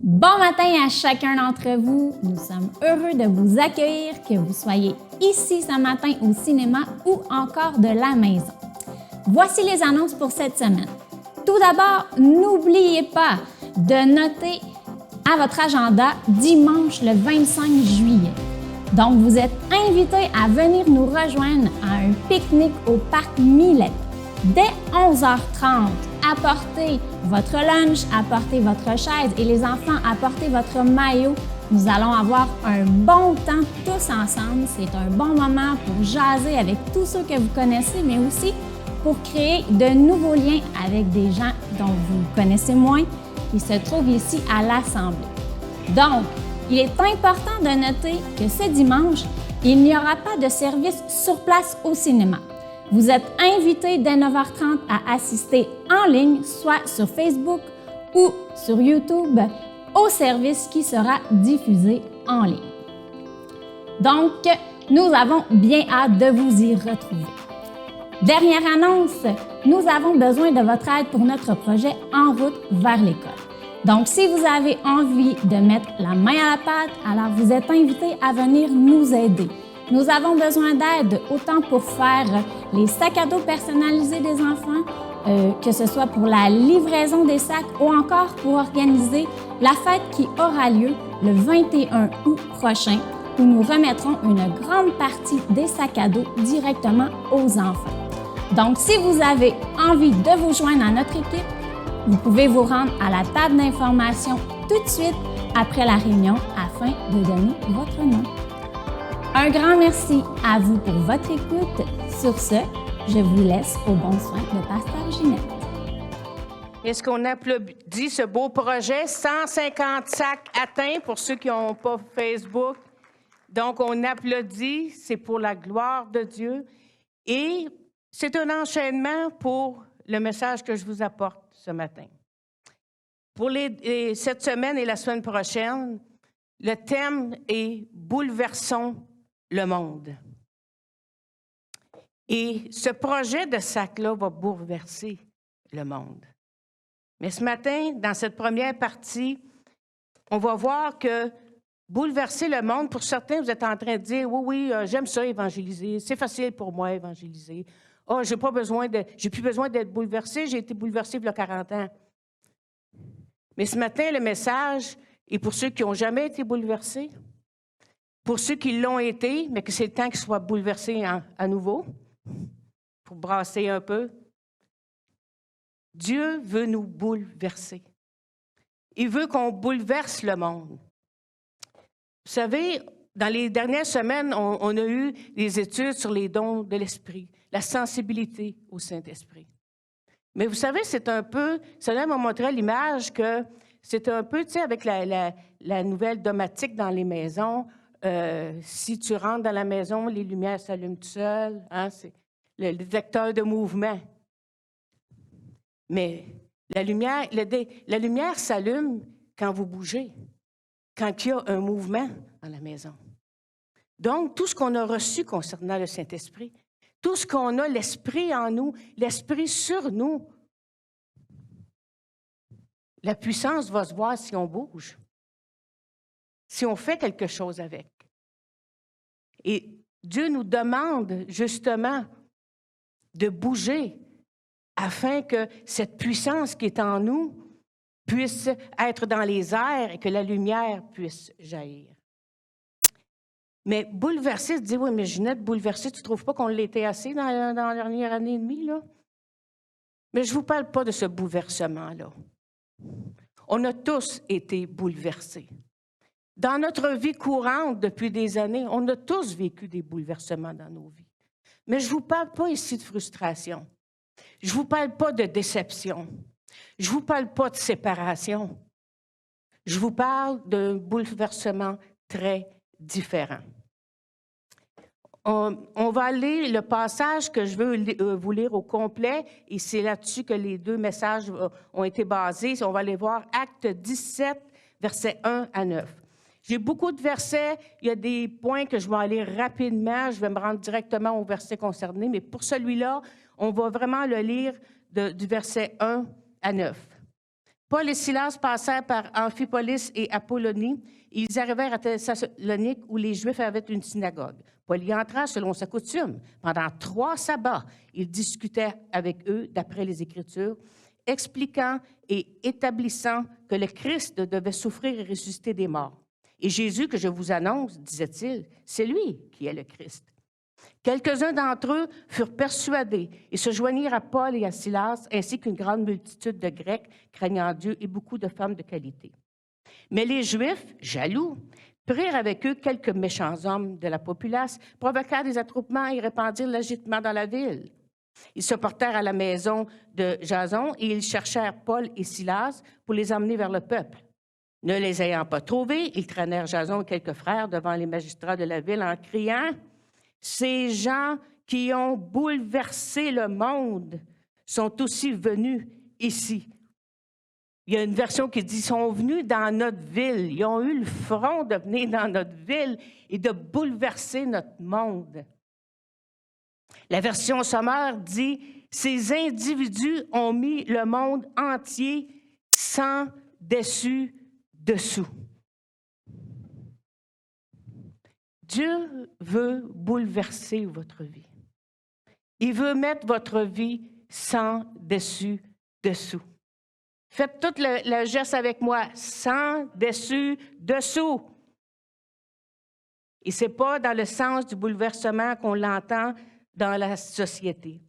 Bon matin à chacun d'entre vous. Nous sommes heureux de vous accueillir, que vous soyez ici ce matin au cinéma ou encore de la maison. Voici les annonces pour cette semaine. Tout d'abord, n'oubliez pas de noter à votre agenda dimanche le 25 juillet. Donc, vous êtes invités à venir nous rejoindre à un pique-nique au parc Millet. Dès 11h30, apportez votre lunch, apportez votre chaise et les enfants, apportez votre maillot. Nous allons avoir un bon temps tous ensemble. C'est un bon moment pour jaser avec tous ceux que vous connaissez, mais aussi pour créer de nouveaux liens avec des gens dont vous connaissez moins qui se trouvent ici à l'Assemblée. Donc, il est important de noter que ce dimanche, il n'y aura pas de service sur place au cinéma. Vous êtes invités dès 9h30 à assister en ligne, soit sur Facebook ou sur YouTube, au service qui sera diffusé en ligne. Donc, nous avons bien hâte de vous y retrouver. Dernière annonce, nous avons besoin de votre aide pour notre projet En route vers l'école. Donc, si vous avez envie de mettre la main à la pâte, alors vous êtes invités à venir nous aider. Nous avons besoin d'aide autant pour faire les sacs à dos personnalisés des enfants, que ce soit pour la livraison des sacs ou encore pour organiser la fête qui aura lieu le 21 août prochain, où nous remettrons une grande partie des sacs à dos directement aux enfants. Donc, si vous avez envie de vous joindre à notre équipe, vous pouvez vous rendre à la table d'information tout de suite après la réunion afin de donner votre nom. Un grand merci à vous pour votre écoute. Sur ce, je vous laisse au bon soin de Pasteur Ginette. Est-ce qu'on applaudit ce beau projet? 150 sacs atteints pour ceux qui n'ont pas Facebook. Donc, on applaudit, c'est pour la gloire de Dieu. Et c'est un enchaînement pour le message que je vous apporte ce matin. Pour cette semaine et la semaine prochaine, le thème est « Bouleversons le monde ». Et ce projet de sac-là va bouleverser le monde. Mais ce matin, dans cette première partie, on va voir que bouleverser le monde, pour certains, vous êtes en train de dire « Oui, j'aime ça évangéliser, c'est facile pour moi évangéliser. Oh, j'ai plus besoin d'être bouleversé, j'ai été bouleversé il y a 40 ans. » Mais ce matin, le message est pour ceux qui n'ont jamais été bouleversés, pour ceux qui l'ont été, mais que c'est le temps qu'ils soient bouleversés à nouveau, pour brasser un peu. Dieu veut nous bouleverser. Il veut qu'on bouleverse le monde. Vous savez, dans les dernières semaines, on a eu des études sur les dons de l'Esprit, la sensibilité au Saint-Esprit. Mais vous savez, c'est un peu, ça m'a montré l'image que c'est un peu, tu sais, avec la nouvelle domotique dans les maisons, si tu rentres dans la maison, les lumières s'allument tout seules, hein, c'est le détecteur de mouvement. Mais la lumière s'allume quand vous bougez, quand il y a un mouvement dans la maison. Donc, tout ce qu'on a reçu concernant le Saint-Esprit, tout ce qu'on a, l'Esprit en nous, l'Esprit sur nous, la puissance va se voir si on bouge, si on fait quelque chose avec. Et Dieu nous demande justement de bouger afin que cette puissance qui est en nous puisse être dans les airs et que la lumière puisse jaillir. Mais bouleverser, tu dis, oui, mais Ginette, bouleversée, tu ne trouves pas qu'on l'était assez dans la dernière année et demie, là? Mais je ne vous parle pas de ce bouleversement-là. On a tous été bouleversés. Dans notre vie courante depuis des années, on a tous vécu des bouleversements dans nos vies. Mais je ne vous parle pas ici de frustration. Je ne vous parle pas de déception. Je ne vous parle pas de séparation. Je vous parle d'un bouleversement très différent. On va aller, le passage que je veux vous lire au complet, et c'est là-dessus que les deux messages ont été basés. On va aller voir Actes 17, versets 1 à 9. J'ai beaucoup de versets, il y a des points que je vais aller rapidement, je vais me rendre directement au verset concerné, mais pour celui-là, on va vraiment le lire du verset 1 à 9. Paul et Silas passèrent par Amphipolis et Apollonie. Ils arrivèrent à Thessalonique où les Juifs avaient une synagogue. Paul y entra selon sa coutume. Pendant 3 sabbats, il discutait avec eux d'après les Écritures, expliquant et établissant que le Christ devait souffrir et ressusciter des morts. Et Jésus que je vous annonce, disait-il, c'est lui qui est le Christ. Quelques-uns d'entre eux furent persuadés et se joignirent à Paul et à Silas, ainsi qu'une grande multitude de Grecs craignant Dieu et beaucoup de femmes de qualité. Mais les Juifs, jaloux, prirent avec eux quelques méchants hommes de la populace, provoquèrent des attroupements et répandirent l'agitement dans la ville. Ils se portèrent à la maison de Jason et ils cherchèrent Paul et Silas pour les emmener vers le peuple. Ne les ayant pas trouvés, ils traînèrent Jason et quelques frères devant les magistrats de la ville en criant « Ces gens qui ont bouleversé le monde sont aussi venus ici. » Il y a une version qui dit « sont venus dans notre ville. » Ils ont eu le front de venir dans notre ville et de bouleverser notre monde. La version sommaire dit « Ces individus ont mis le monde entier sans dessus-dessous. » Dieu veut bouleverser votre vie. Il veut mettre votre vie sans dessus-dessous. Faites tout le geste avec moi, sans dessus-dessous. Et ce n'est pas dans le sens du bouleversement qu'on l'entend dans la société.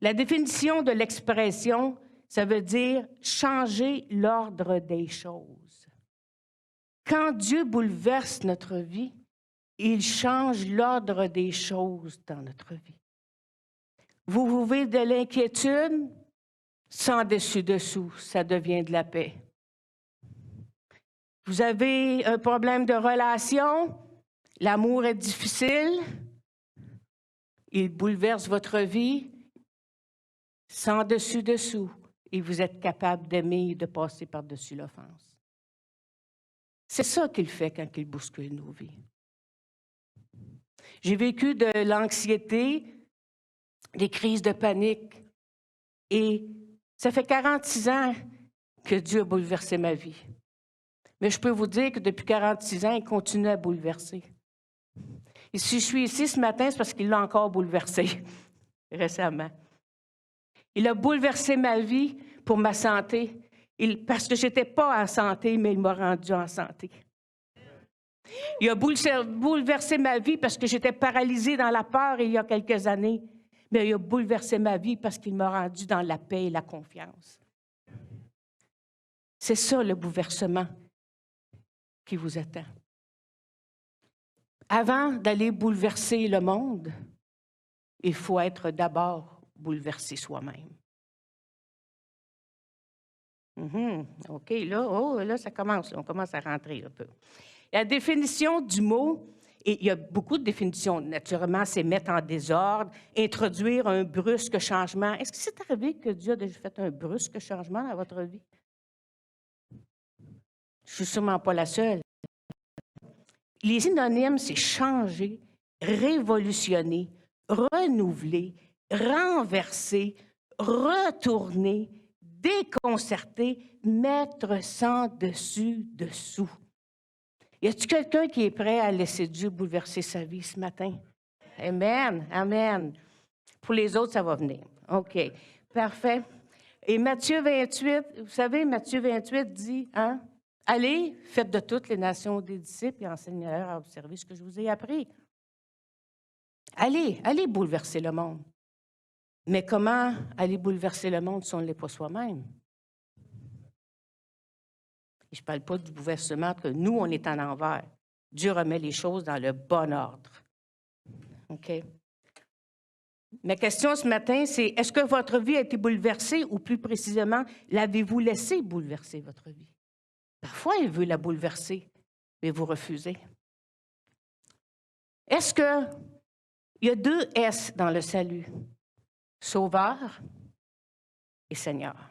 La définition de l'expression, ça veut dire changer l'ordre des choses. Quand Dieu bouleverse notre vie, il change l'ordre des choses dans notre vie. Vous vivez de l'inquiétude, sans dessus-dessous, ça devient de la paix. Vous avez un problème de relation, l'amour est difficile, il bouleverse votre vie, sans dessus-dessous, et vous êtes capable d'aimer et de passer par-dessus l'offense. C'est ça qu'il fait quand il bouscule nos vies. J'ai vécu de l'anxiété, des crises de panique, et ça fait 46 ans que Dieu a bouleversé ma vie. Mais je peux vous dire que depuis 46 ans, il continue à bouleverser. Et si je suis ici ce matin, c'est parce qu'il l'a encore bouleversé récemment. Il a bouleversé ma vie pour ma santé, parce que je n'étais pas en santé, mais il m'a rendu en santé. Il a bouleversé ma vie parce que j'étais paralysée dans la peur il y a quelques années, mais il a bouleversé ma vie parce qu'il m'a rendu dans la paix et la confiance. C'est ça le bouleversement qui vous attend. Avant d'aller bouleverser le monde, il faut être d'abord bouleversé soi-même. OK, là, ça commence. On commence à rentrer un peu. La définition du mot, et il y a beaucoup de définitions. Naturellement, c'est mettre en désordre, introduire un brusque changement. Est-ce que c'est arrivé que Dieu a déjà fait un brusque changement dans votre vie? Je ne suis sûrement pas la seule. Les synonymes, c'est changer, révolutionner, renouveler, renverser, retourner, déconcerter, mettre sans dessus-dessous. Y a-t-il quelqu'un qui est prêt à laisser Dieu bouleverser sa vie ce matin? Amen, amen. Pour les autres, ça va venir. OK, parfait. Et Matthieu 28, vous savez, Matthieu 28 dit, allez, faites de toutes les nations des disciples et enseignez-leur à observer ce que je vous ai appris. Allez bouleverser le monde. Mais comment aller bouleverser le monde si on ne l'est pas soi-même? Et je ne parle pas du bouleversement que nous, on est en envers. Dieu remet les choses dans le bon ordre. OK? Ma question ce matin, c'est est-ce que votre vie a été bouleversée ou plus précisément, l'avez-vous laissé bouleverser votre vie? Parfois, il veut la bouleverser, mais vous refusez. Est-ce qu'il y a 2 S dans le salut? Sauveur et Seigneur.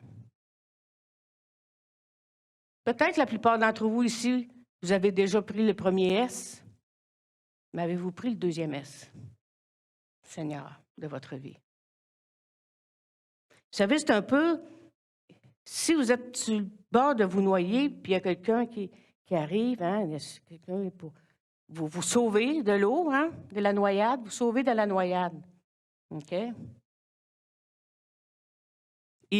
Peut-être la plupart d'entre vous ici, vous avez déjà pris le premier S, mais avez-vous pris le 2e S? Seigneur de votre vie. Vous savez, c'est un peu Si vous êtes sur le bord de vous noyer, puis il y a quelqu'un qui arrive, hein, quelqu'un pour vous sauver de l'eau, hein, de la noyade, vous sauvez de la noyade. OK? Et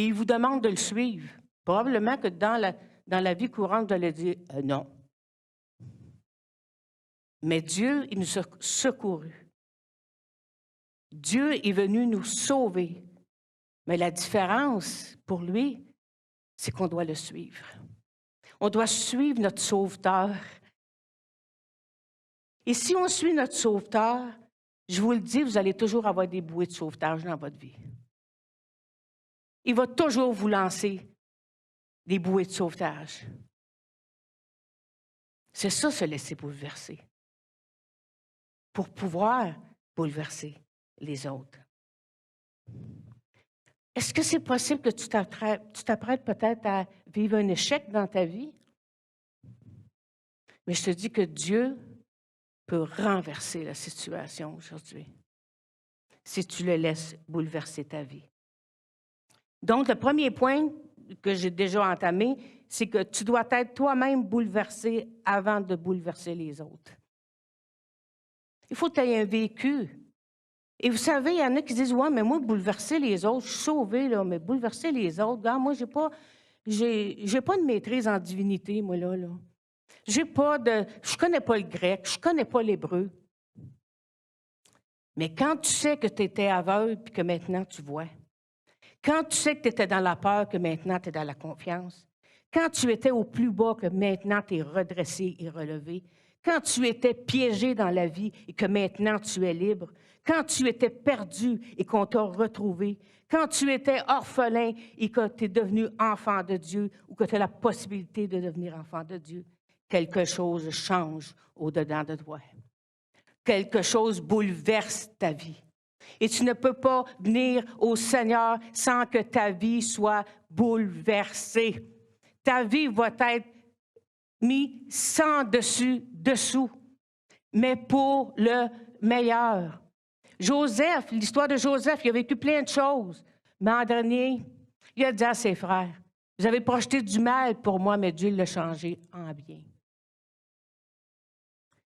il vous demande de le suivre. Probablement que dans la vie courante, vous allez dire non. Mais Dieu, il nous a secourus. Dieu est venu nous sauver. Mais la différence pour lui, c'est qu'on doit le suivre. On doit suivre notre sauveteur. Et si on suit notre sauveteur, je vous le dis, vous allez toujours avoir des bouées de sauvetage dans votre vie. Il va toujours vous lancer des bouées de sauvetage. C'est ça, se laisser bouleverser. Pour pouvoir bouleverser les autres. Est-ce que c'est possible que tu t'apprêtes peut-être à vivre un échec dans ta vie? Mais je te dis que Dieu peut renverser la situation aujourd'hui si tu le laisses bouleverser ta vie. Donc, le premier point que j'ai déjà entamé, c'est que tu dois être toi-même bouleversé avant de bouleverser les autres. Il faut que tu aies un vécu. Et vous savez, il y en a qui disent « Ouais, mais moi, bouleverser les autres, je suis sauvé, là, mais bouleverser les autres, regarde, moi, j'ai pas de maîtrise en divinité, moi, là. Je connais pas le grec, je connais pas l'hébreu. » Mais quand tu sais que tu étais aveugle et que maintenant tu vois, quand tu sais que tu étais dans la peur, que maintenant tu es dans la confiance, quand tu étais au plus bas, que maintenant tu es redressé et relevé, quand tu étais piégé dans la vie et que maintenant tu es libre, quand tu étais perdu et qu'on t'a retrouvé, quand tu étais orphelin et que tu es devenu enfant de Dieu ou que tu as la possibilité de devenir enfant de Dieu, quelque chose change au-dedans de toi. Quelque chose bouleverse ta vie. Et tu ne peux pas venir au Seigneur sans que ta vie soit bouleversée. Ta vie va être mise sans dessous, mais pour le meilleur. Joseph, l'histoire de Joseph, il a vécu plein de choses. Mais en dernier, il a dit à ses frères, « Vous avez projeté du mal pour moi, mais Dieu l'a changé en bien. »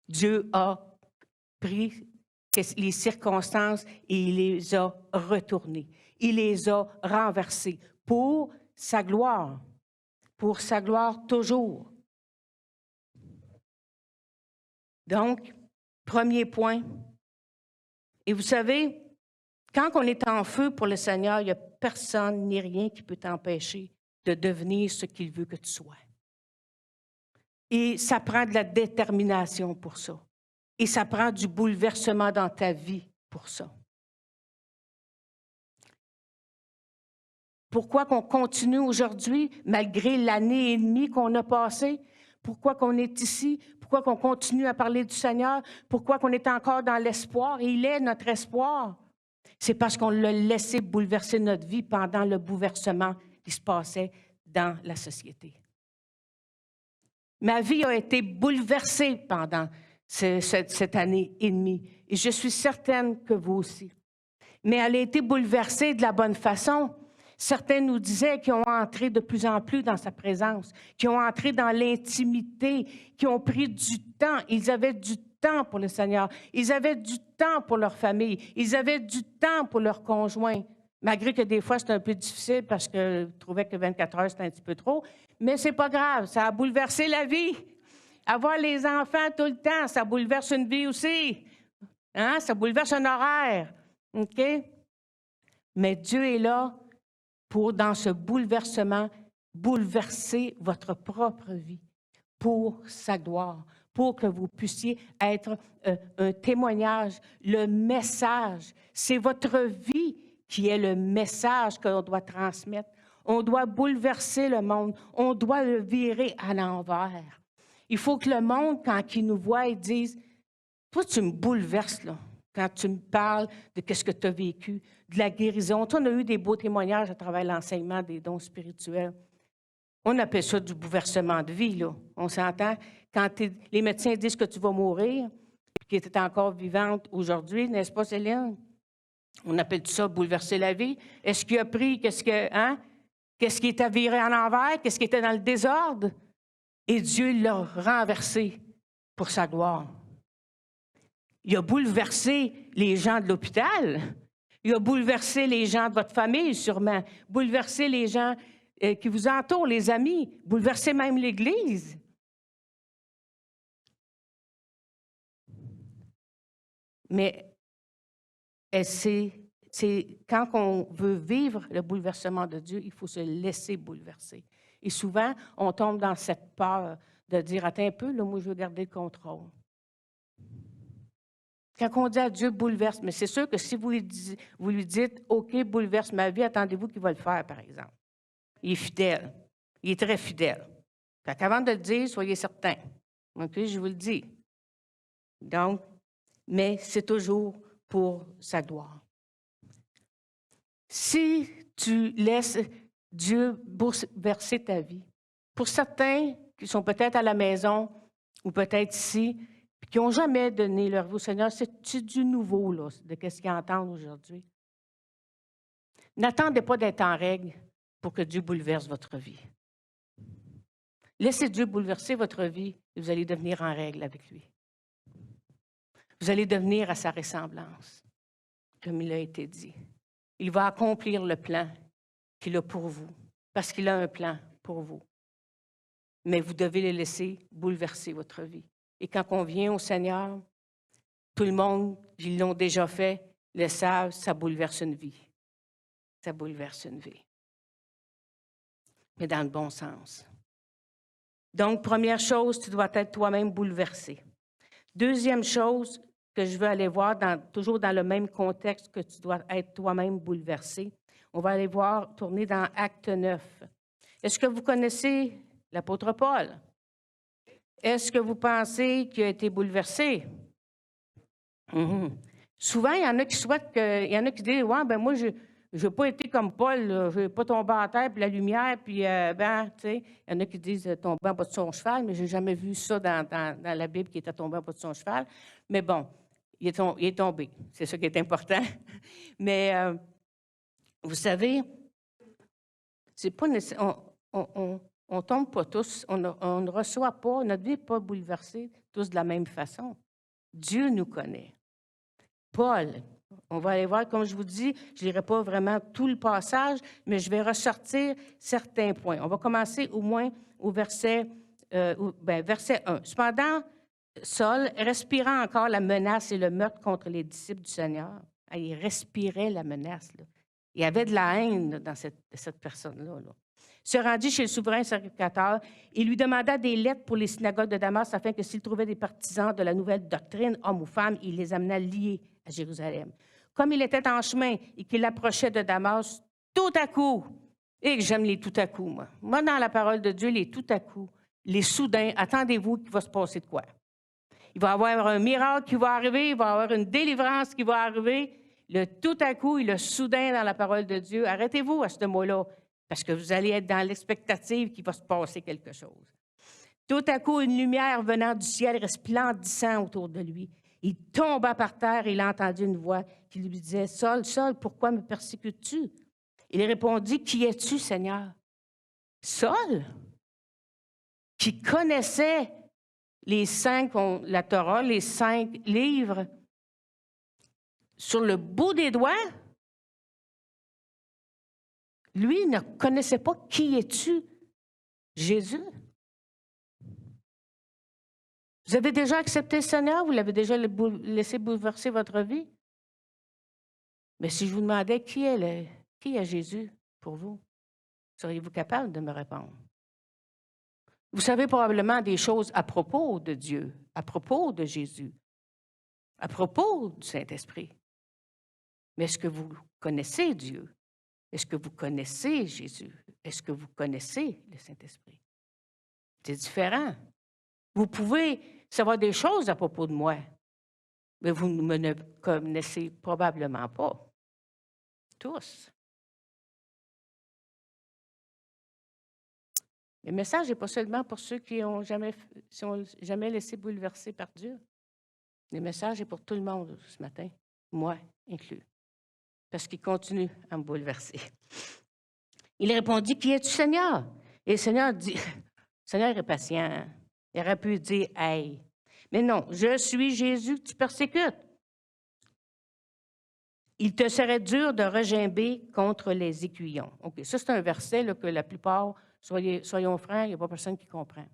Dieu a pris les circonstances et il les a retournées. Il les a renversées pour sa gloire toujours. Donc, premier point. Et vous savez, quand on est en feu pour le Seigneur, il n'y a personne ni rien qui peut t'empêcher de devenir ce qu'il veut que tu sois. Et ça prend de la détermination pour ça. Et ça prend du bouleversement dans ta vie pour ça. Pourquoi qu'on continue aujourd'hui, malgré l'année et demie qu'on a passée? Pourquoi qu'on est ici? Pourquoi qu'on continue à parler du Seigneur? Pourquoi qu'on est encore dans l'espoir? Il est notre espoir. C'est parce qu'on l'a laissé bouleverser notre vie pendant le bouleversement qui se passait dans la société. Ma vie a été bouleversée pendant cette année et demie. Et je suis certaine que vous aussi. Mais elle a été bouleversée de la bonne façon. Certains nous disaient qu'ils ont entré de plus en plus dans sa présence, qu'ils ont entré dans l'intimité, qu'ils ont pris du temps. Ils avaient du temps pour le Seigneur. Ils avaient du temps pour leur famille. Ils avaient du temps pour leurs conjoints. Malgré que des fois, c'était un peu difficile parce que je trouvais que 24 heures, c'était un petit peu trop. Mais c'est pas grave, ça a bouleversé la vie. Avoir les enfants tout le temps, ça bouleverse une vie aussi. Hein? Ça bouleverse un horaire. OK? Mais Dieu est là pour, dans ce bouleversement, bouleverser votre propre vie pour sa gloire, pour que vous puissiez être un témoignage, le message. C'est votre vie qui est le message qu'on doit transmettre. On doit bouleverser le monde. On doit le virer à l'envers. Il faut que le monde, quand il nous voit, il dise « Toi, tu me bouleverses, là, quand tu me parles de ce que tu as vécu, de la guérison. » On a eu des beaux témoignages à travers l'enseignement des dons spirituels. On appelle ça du bouleversement de vie, là. On s'entend. Quand les médecins disent que tu vas mourir, qui était encore vivante aujourd'hui, n'est-ce pas, Céline? On appelle ça bouleverser la vie. Est-ce qu'il a pris, hein? qu'est-ce qui était viré en envers, qu'est-ce qui était dans le désordre, et Dieu l'a renversé pour sa gloire. Il a bouleversé les gens de l'hôpital. Il a bouleversé les gens de votre famille, sûrement. Bouleversé les gens qui vous entourent, les amis. Bouleversé même l'Église. Mais c'est quand on veut vivre le bouleversement de Dieu, il faut se laisser bouleverser. Et souvent, on tombe dans cette peur de dire, attends un peu, là, moi, je veux garder le contrôle. Quand on dit à Dieu, bouleverse, mais c'est sûr que si vous lui dites, OK, bouleverse ma vie, attendez-vous qu'il va le faire, par exemple. Il est fidèle. Il est très fidèle. Fait qu'avant de le dire, soyez certain. OK, je vous le dis. Donc, mais c'est toujours pour sa gloire. Si tu laisses Dieu bouleverser ta vie, pour certains qui sont peut-être à la maison ou peut-être ici, puis qui n'ont jamais donné leur vie au Seigneur, c'est du nouveau là, de ce qu'ils entendent aujourd'hui. N'attendez pas d'être en règle pour que Dieu bouleverse votre vie. Laissez Dieu bouleverser votre vie et vous allez devenir en règle avec lui. Vous allez devenir à sa ressemblance, comme il a été dit. Il va accomplir le plan qu'il a pour vous, parce qu'il a un plan pour vous. Mais vous devez le laisser bouleverser votre vie. Et quand on vient au Seigneur, tout le monde, ils l'ont déjà fait, le savent, ça bouleverse une vie. Ça bouleverse une vie. Mais dans le bon sens. Donc, première chose, tu dois être toi-même bouleversé. Deuxième chose que je veux aller voir, toujours dans le même contexte que tu dois être toi-même bouleversé, on va aller voir, tourner dans Acte 9. Est-ce que vous connaissez l'apôtre Paul? Est-ce que vous pensez qu'il a été bouleversé? Souvent, il y en a qui souhaitent il y en a qui disent, ouais, ben moi, je n'ai pas été comme Paul, je n'ai pas tombé à terre, puis la lumière, puis, tu sais, il y en a qui disent tomber en bas de son cheval, mais je n'ai jamais vu ça dans la Bible qui était tombé en bas de son cheval. Mais bon, il est tombé. C'est ça qui est important. Mais, vous savez, c'est pas nécessaire. On ne tombe pas tous, on ne reçoit pas, notre vie n'est pas bouleversée tous de la même façon. Dieu nous connaît. Paul, on va aller voir, comme je vous dis, je ne lirai pas vraiment tout le passage, mais je vais ressortir certains points. On va commencer au moins au verset 1. Cependant, Saul, respirant encore la menace et le meurtre contre les disciples du Seigneur, il respirait la menace. Là. Il y avait de la haine là, dans cette personne-là. Là. Se rendit chez le souverain sacrificateur et lui demanda des lettres pour les synagogues de Damas afin que s'il trouvait des partisans de la nouvelle doctrine, hommes ou femmes, il les amena liés à Jérusalem. Comme il était en chemin et qu'il approchait de Damas, tout à coup, et j'aime les tout à coup, moi. Moi, dans la parole de Dieu, les tout à coup, les soudains, attendez-vous qu'il va se passer de quoi? Il va y avoir un miracle qui va arriver, il va y avoir une délivrance qui va arriver. Le tout à coup et le soudain dans la parole de Dieu, arrêtez-vous à ce mot-là, parce que vous allez être dans l'expectative qu'il va se passer quelque chose. Tout à coup, une lumière venant du ciel resplendissant autour de lui. Il tomba par terre et il entendit une voix qui lui disait, « Saul, Saul, pourquoi me persécutes-tu? » Il répondit, « Qui es-tu, Seigneur? » Saul, qui connaissait la Torah, les 5 livres, sur le bout des doigts, lui ne connaissait pas qui es-tu, Jésus. Vous avez déjà accepté le Seigneur? Vous l'avez déjà laissé bouleverser votre vie? Mais si je vous demandais qui est Jésus pour vous, seriez-vous capable de me répondre? Vous savez probablement des choses à propos de Dieu, à propos de Jésus, à propos du Saint-Esprit. Mais est-ce que vous connaissez Dieu? Est-ce que vous connaissez Jésus? Est-ce que vous connaissez le Saint-Esprit? C'est différent. Vous pouvez savoir des choses à propos de moi, mais vous ne me connaissez probablement pas. Tous. Le message n'est pas seulement pour ceux qui n'ont jamais laissé bouleverser par Dieu. Le message est pour tout le monde ce matin, moi inclus, parce qu'il continue à me bouleverser. Il répondit, qui es-tu, Seigneur? Et le Seigneur dit, le Seigneur est patient. Il aurait pu dire, hey. Mais non, je suis Jésus que tu persécutes. Il te serait dur de regimber contre les aiguillons. OK, ça, c'est un verset là, que la plupart, soyons francs, il n'y a pas personne qui comprend.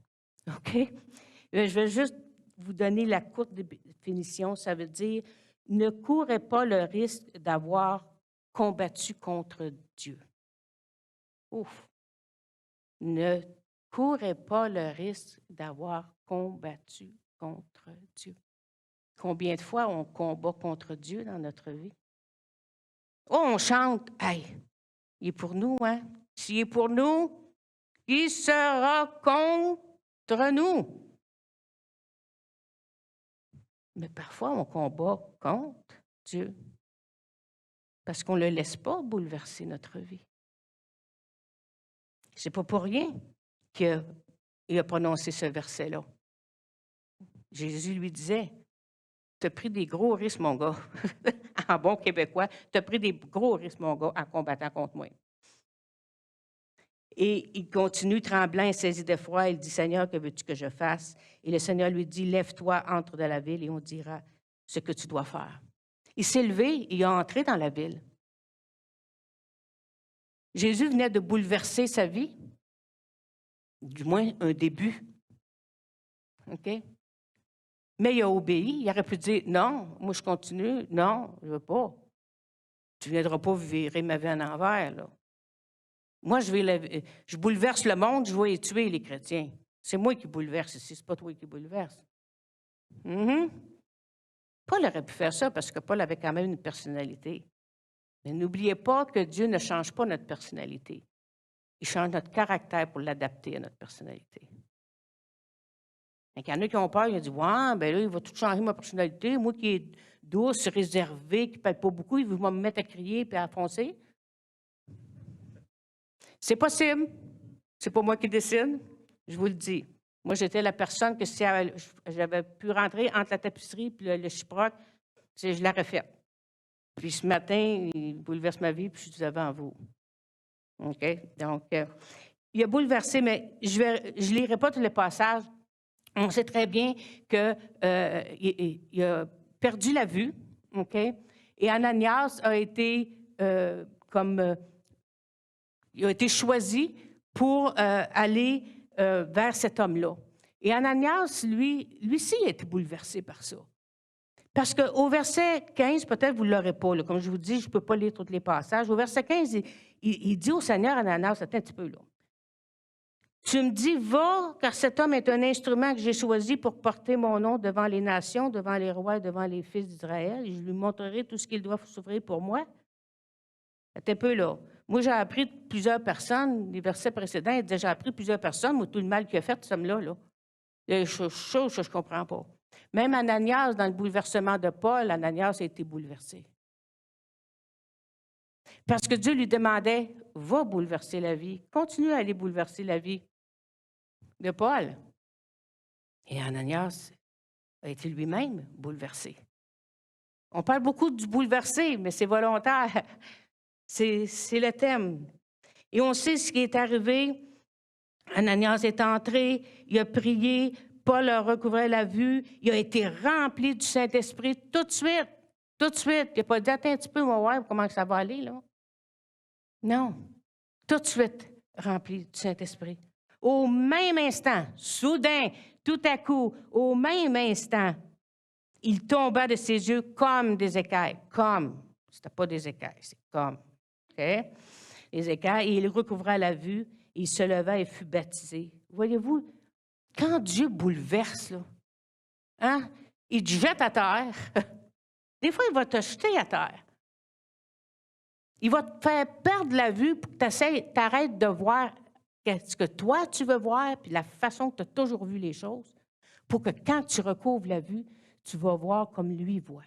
OK? Je vais juste vous donner la courte définition. Ça veut dire, ne courez pas le risque d'avoir combattu contre Dieu. Ouf! Ne courez pas le risque d'avoir combattu contre Dieu. Combien de fois on combat contre Dieu dans notre vie? Oh, on chante, hey, il est pour nous, hein? S'il est pour nous, qui sera contre nous? Mais parfois, on combat contre Dieu parce qu'on ne le laisse pas bouleverser notre vie. C'est pas pour rien qu'il a prononcé ce verset-là. Jésus lui disait, tu as pris des gros risques, mon gars. En bon québécois, tu as pris des gros risques, mon gars, en combattant contre moi. Et il continue, tremblant et saisi d'effroi. Il dit, Seigneur, que veux-tu que je fasse? Et le Seigneur lui dit, lève-toi, entre dans la ville et on dira ce que tu dois faire. Il s'est levé et il est entré dans la ville. Jésus venait de bouleverser sa vie, du moins un début. OK? Mais il a obéi. Il aurait pu dire, non, moi je continue. Non, je ne veux pas. Tu ne viendras pas virer ma vie en envers, là. Moi, je bouleverse le monde, je vais les tuer, les chrétiens. C'est moi qui bouleverse ici, c'est pas toi qui bouleverse. Paul aurait pu faire ça parce que Paul avait quand même une personnalité. Mais n'oubliez pas que Dieu ne change pas notre personnalité. Il change notre caractère pour l'adapter à notre personnalité. Il y en a qui ont peur, ils ont dit, ouais, ben là, il va tout changer ma personnalité. Moi qui est douce, réservée, qui ne parle pas beaucoup, il va me mettre à crier et à foncer. C'est possible. C'est pas moi qui décide. Je vous le dis. Moi, j'étais la personne que si j'avais pu rentrer entre la tapisserie et le chiproc, je l'aurais fait. Puis ce matin, il bouleverse ma vie, puis je suis devant vous. OK? Donc, il a bouleversé, mais je ne lirai pas tous les passages. On sait très bien qu'il a perdu la vue. OK? Et Ananias a été il a été choisi pour aller vers cet homme-là. Et Ananias, lui aussi, a été bouleversé par ça. Parce qu'au verset 15, peut-être vous ne l'aurez pas, là, comme je vous dis, je ne peux pas lire tous les passages. Au verset 15, il dit au Seigneur, Ananias, attends un petit peu là. Tu me dis, va, car cet homme est un instrument que j'ai choisi pour porter mon nom devant les nations, devant les rois, devant les fils d'Israël, et je lui montrerai tout ce qu'il doit souffrir pour moi. Attends un peu là. Moi, j'ai appris plusieurs personnes, les versets précédents, il disait, j'ai appris plusieurs personnes, moi, tout le mal qu'il a fait, ce homme-là, là. Il y a des choses que je ne comprends pas. Même Ananias, dans le bouleversement de Paul, Ananias a été bouleversé. Parce que Dieu lui demandait, va bouleverser la vie, continue à aller bouleverser la vie de Paul. Et Ananias a été lui-même bouleversé. On parle beaucoup du bouleversé, mais c'est volontaire. C'est le thème. Et on sait ce qui est arrivé. Ananias est entré, il a prié, Paul a recouvré la vue, il a été rempli du Saint-Esprit tout de suite. Tout de suite. Il n'a pas dit, attends un petit peu, on va voir comment ça va aller, là. Non. Tout de suite rempli du Saint-Esprit. Au même instant, soudain, tout à coup, au même instant, il tomba de ses yeux comme des écailles. Comme. C'était pas des écailles, c'est comme. OK? Les écailles, et il recouvra la vue, et il se leva et fut baptisé. Voyez-vous, quand Dieu bouleverse, là, hein, il te jette à terre. Des fois, il va te jeter à terre. Il va te faire perdre la vue pour que tu arrêtes de voir ce que toi, tu veux voir, puis la façon que tu as toujours vu les choses, pour que quand tu recouvres la vue, tu vas voir comme lui voit.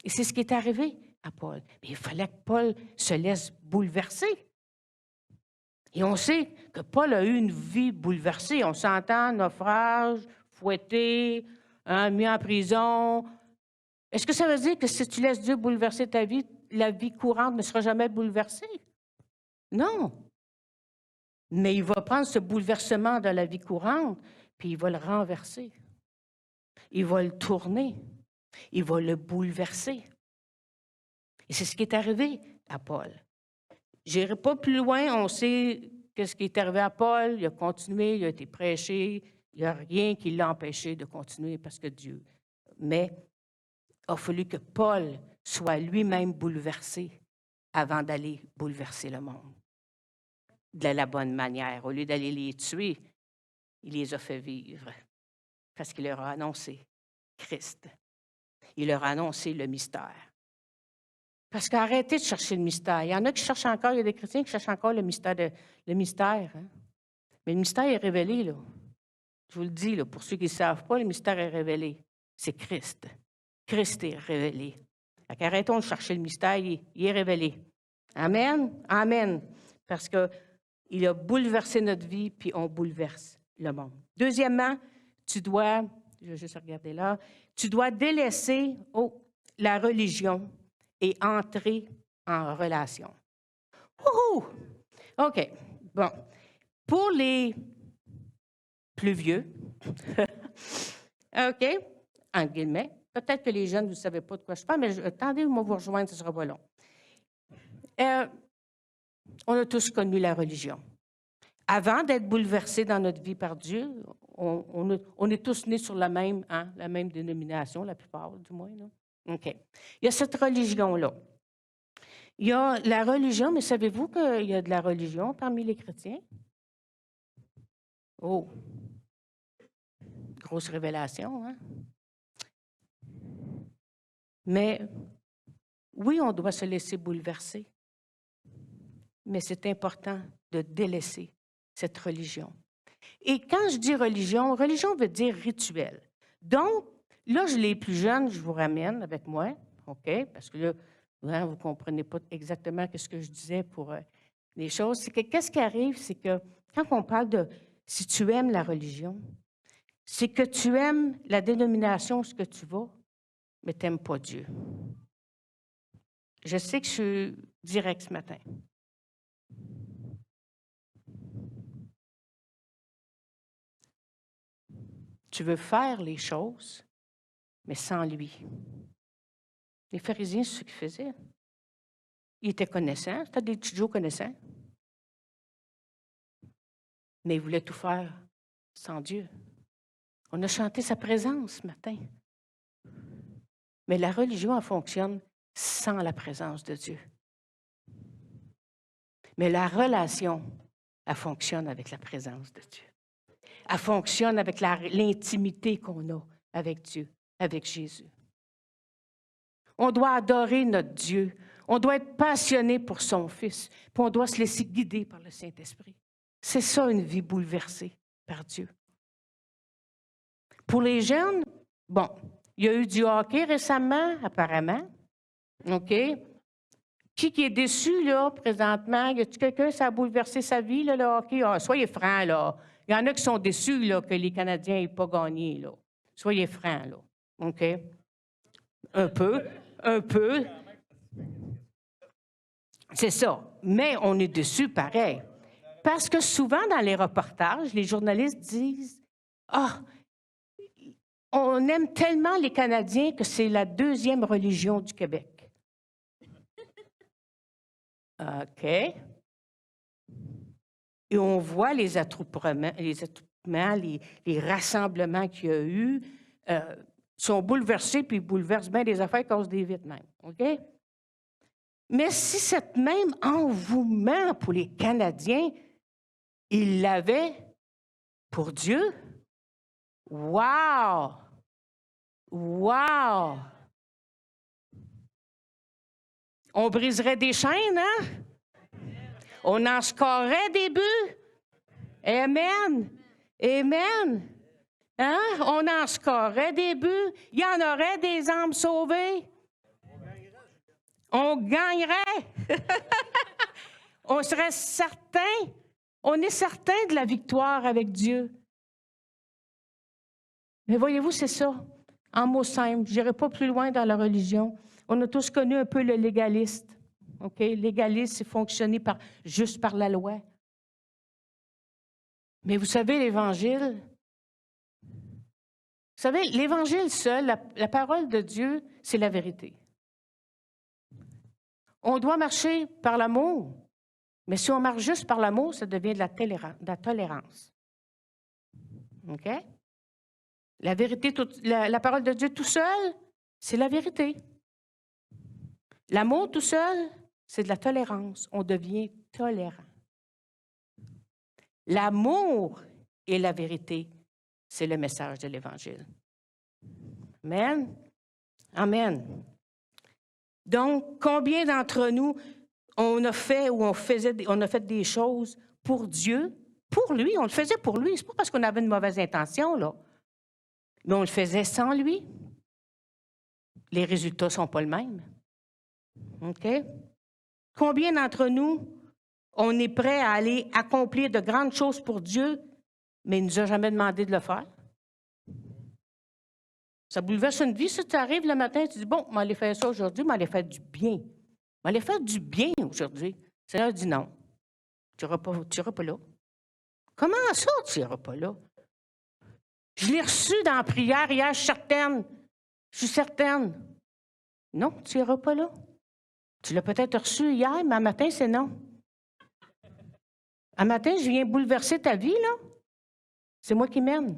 Et c'est ce qui est arrivé à Paul. Mais il fallait que Paul se laisse bouleverser. Et on sait que Paul a eu une vie bouleversée. On s'entend, naufrage, fouetté, mis en prison. Est-ce que ça veut dire que si tu laisses Dieu bouleverser ta vie, la vie courante ne sera jamais bouleversée? Non. Mais il va prendre ce bouleversement de la vie courante, puis il va le renverser. Il va le tourner. Il va le bouleverser. Et c'est ce qui est arrivé à Paul. Je n'irai pas plus loin, on sait qu'est-ce qui est arrivé à Paul. Il a continué, il a été prêché. Il n'y a rien qui l'a empêché de continuer parce que Dieu. Mais il a fallu que Paul soit lui-même bouleversé avant d'aller bouleverser le monde de la bonne manière. Au lieu d'aller les tuer, il les a fait vivre parce qu'il leur a annoncé Christ. Il leur a annoncé le mystère. Parce qu'arrêtez de chercher le mystère. Il y en a qui cherchent encore, il y a des chrétiens qui cherchent encore le mystère. Hein? Mais le mystère est révélé, là. Je vous le dis, là, pour ceux qui ne savent pas, le mystère est révélé. C'est Christ. Christ est révélé. Arrêtons de chercher le mystère, il est révélé. Amen? Amen. Parce qu'il a bouleversé notre vie, puis on bouleverse le monde. Deuxièmement, je vais juste regarder là, tu dois délaisser la religion et entrer en relation. Wouhou! OK. Bon. Pour les plus vieux, OK, en guillemets, peut-être que les jeunes, vous ne savez pas de quoi je parle, mais attendez-moi vous rejoindre, ce ne sera pas long. On a tous connu la religion. Avant d'être bouleversés dans notre vie par Dieu, on est tous nés sur la même dénomination, la plupart du moins. Là. OK. Il y a cette religion-là. Il y a la religion, mais savez-vous qu'il y a de la religion parmi les chrétiens? Oh! Grosse révélation, hein? Mais oui, on doit se laisser bouleverser. Mais c'est important de délaisser cette religion. Et quand je dis religion, religion veut dire rituel. Donc, là, les plus jeunes, je vous ramène avec moi, OK? Parce que là, vous ne comprenez pas exactement ce que je disais pour les choses. C'est que qu'est-ce qui arrive, c'est que quand on parle de si tu aimes la religion, c'est que tu aimes la dénomination, ce que tu vas, mais tu n'aimes pas Dieu. Je sais que je suis direct ce matin. Tu veux faire les choses, mais sans lui. Les pharisiens, c'est ce qu'ils faisaient. Ils étaient connaissants, c'était des petits Joe connaissants. Mais ils voulaient tout faire sans Dieu. On a chanté sa présence ce matin. Mais la religion, elle fonctionne sans la présence de Dieu. Mais la relation, elle fonctionne avec la présence de Dieu. Elle fonctionne avec l'intimité qu'on a avec Dieu, avec Jésus. On doit adorer notre Dieu. On doit être passionné pour son Fils. Puis on doit se laisser guider par le Saint-Esprit. C'est ça, une vie bouleversée par Dieu. Pour les jeunes, bon, il y a eu du hockey récemment, apparemment. OK? Qui est déçu, là, présentement? Y a-t-il quelqu'un qui a bouleversé sa vie, là, le hockey? Ah, soyez francs, là. Il y en a qui sont déçus, là, que les Canadiens n'aient pas gagné, là. Soyez francs, là. OK? Un peu. C'est ça. Mais on est déçus pareil. Parce que souvent, dans les reportages, les journalistes disent « Ah, on aime tellement les Canadiens que c'est la deuxième religion du Québec. » OK. Et on voit les attroupements, les rassemblements qu'il y a eu, sont bouleversés, puis ils bouleversent bien des affaires à cause des vitres même. OK? Mais si cet même engouement pour les Canadiens, ils l'avaient pour Dieu, wow! Wow! On briserait des chaînes, hein? On en scorerait des buts. Amen. Amen. Hein? On en scorerait des buts. Il y en aurait des âmes sauvées. On gagnerait. On serait certain. On est certain de la victoire avec Dieu. Mais voyez-vous, c'est ça. En mots simples, je n'irai pas plus loin dans la religion. On a tous connu un peu le légaliste. OK? Légaliste, c'est fonctionner juste par la loi. Mais vous savez, l'Évangile, l'Évangile seul, la parole de Dieu, c'est la vérité. On doit marcher par l'amour, mais si on marche juste par l'amour, ça devient de la tolérance. OK? La vérité, la parole de Dieu tout seul, c'est la vérité. L'amour tout seul, c'est de la tolérance. On devient tolérant. L'amour et la vérité, c'est le message de l'Évangile. Amen. Amen. Donc, combien d'entre nous, on a fait des choses pour Dieu, pour lui, on le faisait pour lui. C'est pas parce qu'on avait une mauvaise intention, là. Mais on le faisait sans lui. Les résultats ne sont pas les mêmes. OK? Combien d'entre nous, on est prêt à aller accomplir de grandes choses pour Dieu, mais il ne nous a jamais demandé de le faire? Ça bouleverse une vie. Si tu arrives le matin et tu dis, bon, je vais aller faire ça aujourd'hui, je vais aller faire du bien. Je vais aller faire du bien aujourd'hui. Le Seigneur dit non. Tu n'iras pas là. Comment ça, tu n'iras pas là? Je l'ai reçu dans la prière hier, je suis certaine. Non, tu n'iras pas là. Tu l'as peut-être reçu hier, mais un matin, c'est non. Un matin, je viens bouleverser ta vie, là. C'est moi qui mène.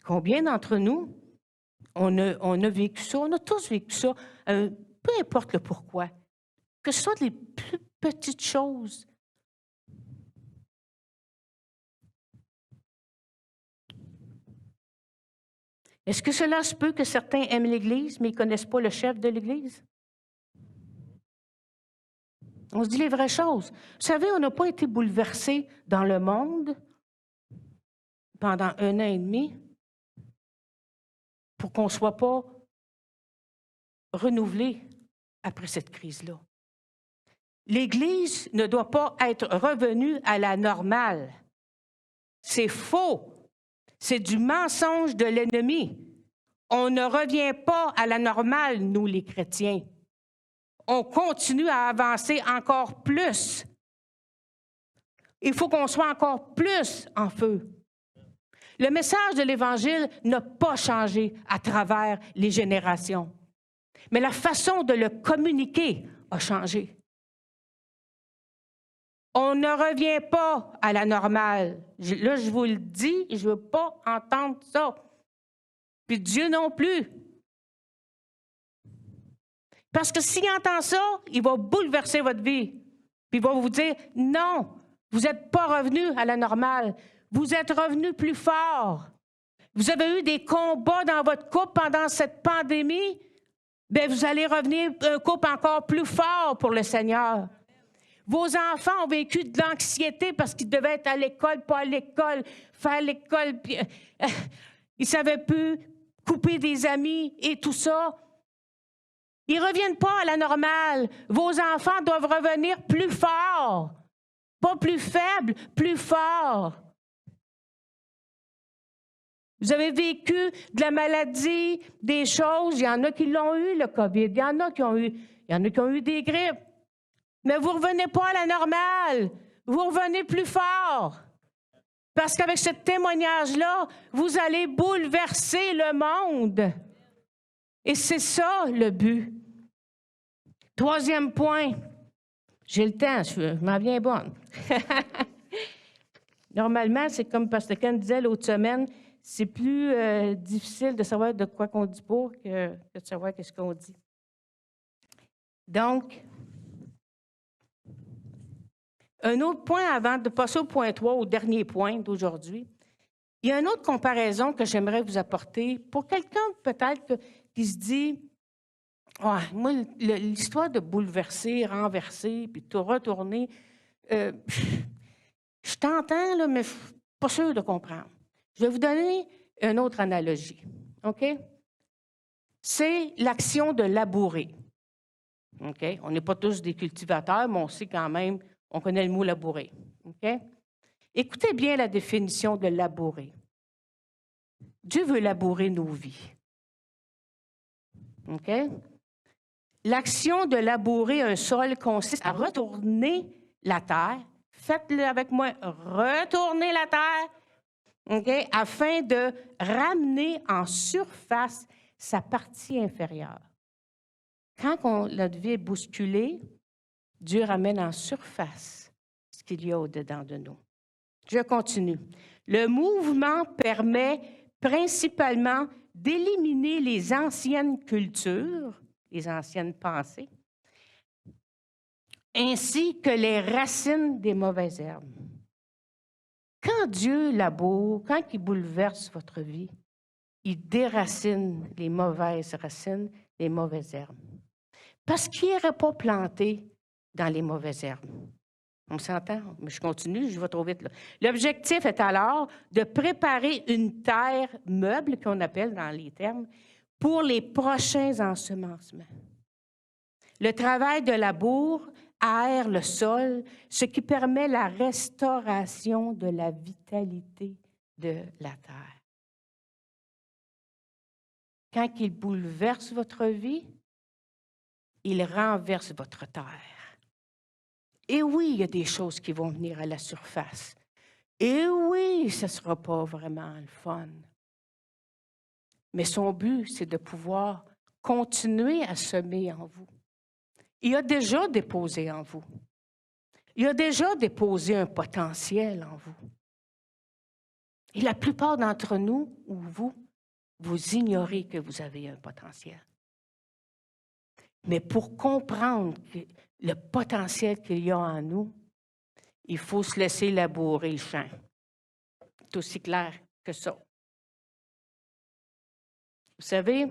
Combien d'entre nous, on a vécu ça, on a tous vécu ça, peu importe le pourquoi, que ce soit les plus petites choses. Est-ce que cela se peut que certains aiment l'Église, mais ils ne connaissent pas le chef de l'Église? On se dit les vraies choses. Vous savez, on n'a pas été bouleversés dans le monde pendant 1 an et demi pour qu'on ne soit pas renouvelé après cette crise-là. L'Église ne doit pas être revenue à la normale. C'est faux. C'est du mensonge de l'ennemi. On ne revient pas à la normale, nous, les chrétiens. On continue à avancer encore plus. Il faut qu'on soit encore plus en feu. Le message de l'Évangile n'a pas changé à travers les générations, mais la façon de le communiquer a changé. On ne revient pas à la normale. Là, je vous le dis, je ne veux pas entendre ça. Puis Dieu non plus. Parce que s'il entend ça, il va bouleverser votre vie. Puis il va vous dire, non, vous n'êtes pas revenu à la normale. Vous êtes revenu plus fort. Vous avez eu des combats dans votre couple pendant cette pandémie. Bien, vous allez revenir un couple encore plus fort pour le Seigneur. Vos enfants ont vécu de l'anxiété parce qu'ils devaient être à l'école, pas à l'école, faire l'école, puis ils ne savaient plus couper des amis et tout ça. Ils ne reviennent pas à la normale. Vos enfants doivent revenir plus forts. Pas plus faibles, plus forts. Vous avez vécu de la maladie, des choses. Il y en a qui l'ont eu, le COVID. Il y en a qui ont eu des grippes. Mais vous ne revenez pas à la normale. Vous revenez plus fort. Parce qu'avec ce témoignage-là, vous allez bouleverser le monde. Et c'est ça le but. 3e point. J'ai le temps, je m'en viens bonne. Normalement, c'est comme Pasteur Ken disait l'autre semaine, c'est plus difficile de savoir de quoi qu'on dit pas que de savoir qu'est-ce qu'on dit. Donc, un autre point avant de passer au point 3, au dernier point d'aujourd'hui, il y a une autre comparaison que j'aimerais vous apporter pour quelqu'un peut-être qui se dit, ouais, moi, l'histoire de bouleverser, renverser, puis tout retourner, je t'entends, là, mais je ne suis pas sûre de comprendre. Je vais vous donner une autre analogie, OK? C'est l'action de labourer. OK? On n'est pas tous des cultivateurs, mais on sait quand même, on connaît le mot labourer. OK? Écoutez bien la définition de labourer. Dieu veut labourer nos vies. OK? L'action de labourer un sol consiste à retourner la terre. Faites-le avec moi, retourner la terre, okay, afin de ramener en surface sa partie inférieure. Quand notre vie est bousculée, Dieu ramène en surface ce qu'il y a au-dedans de nous. Je continue. Le mouvement permet principalement d'éliminer les anciennes cultures, les anciennes pensées, ainsi que les racines des mauvaises herbes. Quand Dieu laboure, quand il bouleverse votre vie, il déracine les mauvaises racines, les mauvaises herbes. Parce qu'il n'aurait pas planté dans les mauvaises herbes. On s'entend? Mais je continue, je vais trop vite, là. L'objectif est alors de préparer une terre meuble, qu'on appelle dans les termes, pour les prochains ensemencements. Le travail de labour aère le sol, ce qui permet la restauration de la vitalité de la terre. Quand il bouleverse votre vie, il renverse votre terre. Et oui, il y a des choses qui vont venir à la surface. Et oui, ce ne sera pas vraiment le fun. Mais son but, c'est de pouvoir continuer à semer en vous. Il a déjà déposé en vous. Il a déjà déposé un potentiel en vous. Et la plupart d'entre nous, ou vous ignorez que vous avez un potentiel. Mais pour comprendre le potentiel qu'il y a en nous, il faut se laisser labourer le champ. C'est aussi clair que ça. Vous savez,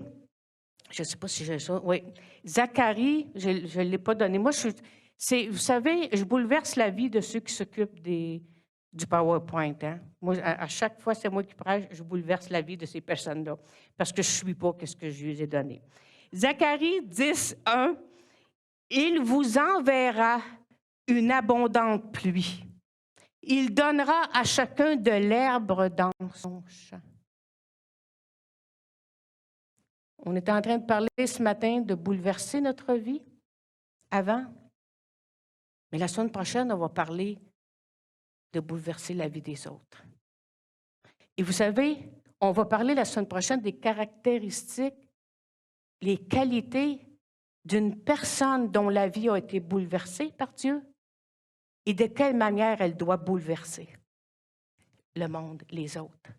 je ne sais pas si j'ai ça. Oui. Zacharie, je ne l'ai pas donné. Moi, vous savez, je bouleverse la vie de ceux qui s'occupent du PowerPoint. Hein? Moi, à chaque fois, c'est moi qui prêche, je bouleverse la vie de ces personnes-là parce que je ne suis pas ce que je lui ai donné. Zacharie 10, 1, « Il vous enverra une abondante pluie. Il donnera à chacun de l'herbe dans son champ. » On est en train de parler ce matin de bouleverser notre vie avant. Mais la semaine prochaine, on va parler de bouleverser la vie des autres. Et vous savez, on va parler la semaine prochaine des caractéristiques, les qualités d'une personne dont la vie a été bouleversée par Dieu et de quelle manière elle doit bouleverser le monde, les autres,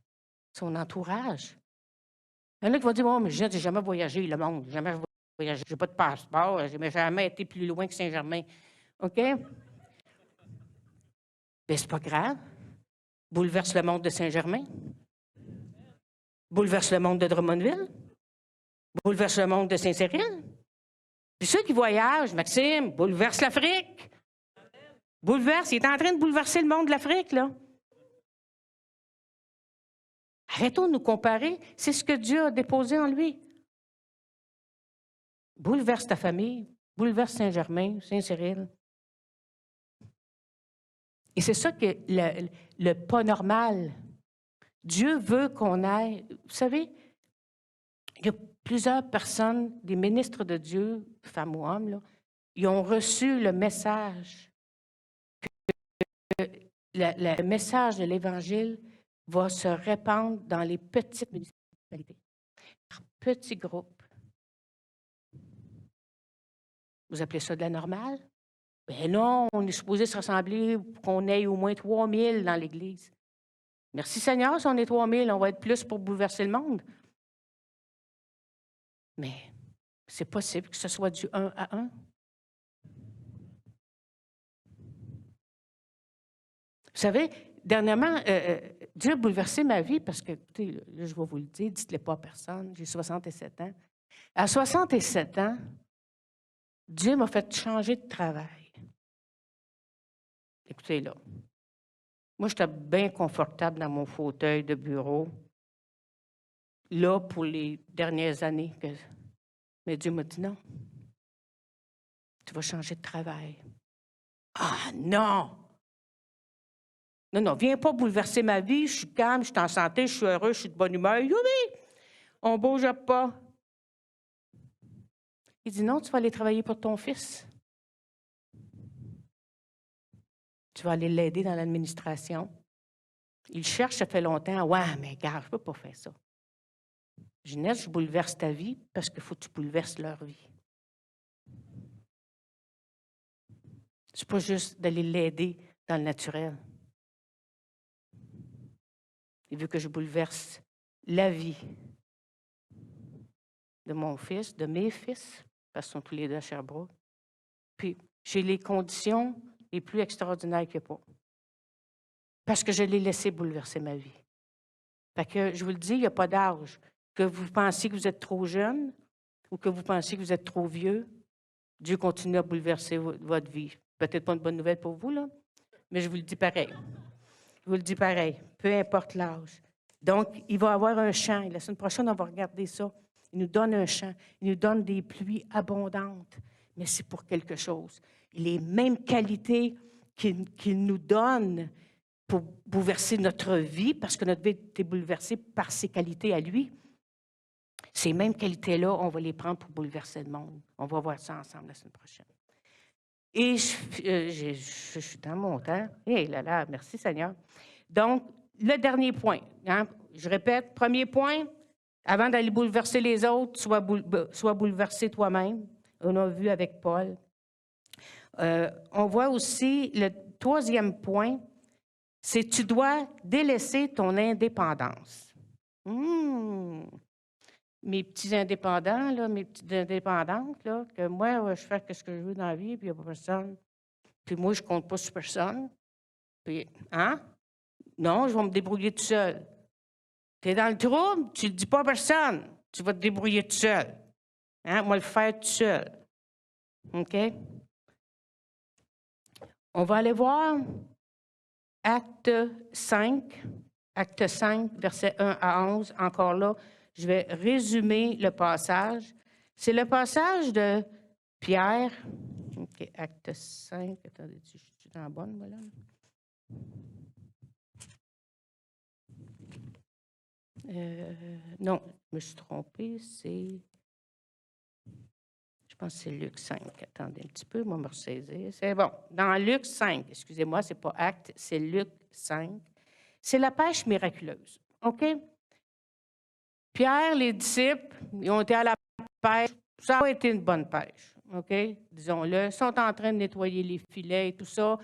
son entourage. Il y en a qui vont dire, oh, mais je n'ai jamais voyagé le monde, jamais voyagé, je n'ai pas de passeport, je n'ai jamais été plus loin que Saint-Germain. OK? Bien, ce n'est pas grave. Bouleverse le monde de Saint-Germain. Bouleverse le monde de Drummondville. Bouleverse le monde de Saint-Cyril. Puis ceux qui voyagent, Maxime, bouleverse l'Afrique. Bouleverse, il est en train de bouleverser le monde de l'Afrique, là. Arrêtons de nous comparer. C'est ce que Dieu a déposé en lui. Bouleverse ta famille, bouleverse Saint-Germain, Saint-Cyril. Et c'est ça que le pas normal. Dieu veut qu'on aille. Vous savez, il y a plusieurs personnes, des ministres de Dieu, femmes ou hommes, là, ils ont reçu le message que le message de l'Évangile va se répandre dans les petites municipalités, par petits groupes. Vous appelez ça de la normale? Ben non, on est supposé se rassembler pour qu'on ait au moins 3000 dans l'Église. Merci Seigneur, si on est 3000, on va être plus pour bouleverser le monde. Mais c'est possible que ce soit du 1 à 1. Vous savez, dernièrement, Dieu a bouleversé ma vie parce que, écoutez, là, je vais vous le dire, dites-le pas à personne, j'ai 67 ans. À 67 ans, Dieu m'a fait changer de travail. Écoutez, là, moi, j'étais bien confortable dans mon fauteuil de bureau, là, pour les dernières années. Mais Dieu m'a dit non. Tu vas changer de travail. Ah, non! Non, viens pas bouleverser ma vie. Je suis calme, je suis en santé, je suis heureux, je suis de bonne humeur. Oui, on ne bouge pas. Il dit, non, tu vas aller travailler pour ton fils. Tu vas aller l'aider dans l'administration. Il cherche, ça fait longtemps. Ouais, mais gars, je ne peux pas faire ça. Ginette, je bouleverse ta vie parce qu'il faut que tu bouleverses leur vie. Ce n'est pas juste d'aller l'aider dans le naturel. Il veut que je bouleverse la vie de mon fils, de mes fils, parce qu'ils sont tous les deux à Sherbrooke. Puis, j'ai les conditions les plus extraordinaires qu'il n'y a pas. Parce que je l'ai laissé bouleverser ma vie. Fait que, je vous le dis, il n'y a pas d'âge. Que vous pensiez que vous êtes trop jeune ou que vous pensiez que vous êtes trop vieux, Dieu continue à bouleverser votre vie. Peut-être pas une bonne nouvelle pour vous, là, mais je vous le dis pareil. Je vous le dis pareil, peu importe l'âge. Donc, il va y avoir un champ. Et la semaine prochaine, on va regarder ça. Il nous donne un champ. Il nous donne des pluies abondantes. Mais c'est pour quelque chose. Les mêmes qualités qu'il nous donne pour bouleverser notre vie, parce que notre vie a été bouleversée par ses qualités à lui. Ces mêmes qualités-là, on va les prendre pour bouleverser le monde. On va voir ça ensemble la semaine prochaine. Et je suis dans mon temps. Hé là là, merci Seigneur. Donc, le dernier point. Hein, je répète, premier point, avant d'aller bouleverser les autres, sois bouleversé toi-même. On a vu avec Paul. On voit aussi le troisième point, c'est tu dois délaisser ton indépendance. Mes petits indépendants, là, mes petites indépendantes, là, que moi, je fais ce que je veux dans la vie, puis il n'y a pas personne. Puis moi, je ne compte pas sur personne. Puis, hein? Non, je vais me débrouiller tout seul. Tu es dans le trouble, tu ne le dis pas à personne. Tu vas te débrouiller tout seul. Hein? Moi, le faire tout seul. OK? On va aller voir Acte 5, versets 1 à 11. Encore là, je vais résumer le passage. C'est le passage de Pierre. OK, Acte 5. Attendez, je suis dans la bonne, voilà. Non, je me suis trompée, c'est... Je pense que c'est Luc 5. Attendez un petit peu, moi, me ressaisir. C'est bon. Dans Luc 5, excusez-moi, c'est pas Acte, c'est Luc 5. C'est la pêche miraculeuse. OK? Pierre, les disciples, ils ont été à la pêche. Ça a été une bonne pêche. OK? Disons-le. Ils sont en train de nettoyer les filets et tout ça.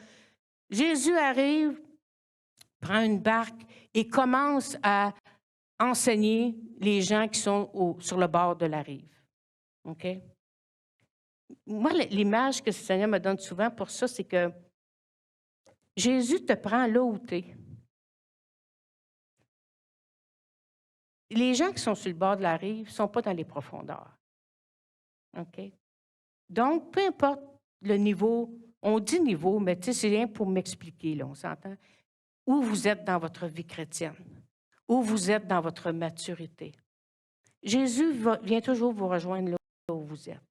Jésus arrive, prend une barque et commence à enseigner les gens qui sont sur le bord de la rive. OK? Moi, l'image que le Seigneur me donne souvent pour ça, c'est que Jésus te prend là où tu es. Les gens qui sont sur le bord de la rive ne sont pas dans les profondeurs. OK? Donc, peu importe le niveau, on dit niveau, mais tu sais, c'est rien pour m'expliquer, là, on s'entend, où vous êtes dans votre vie chrétienne, où vous êtes dans votre maturité. Jésus vient toujours vous rejoindre là où vous êtes.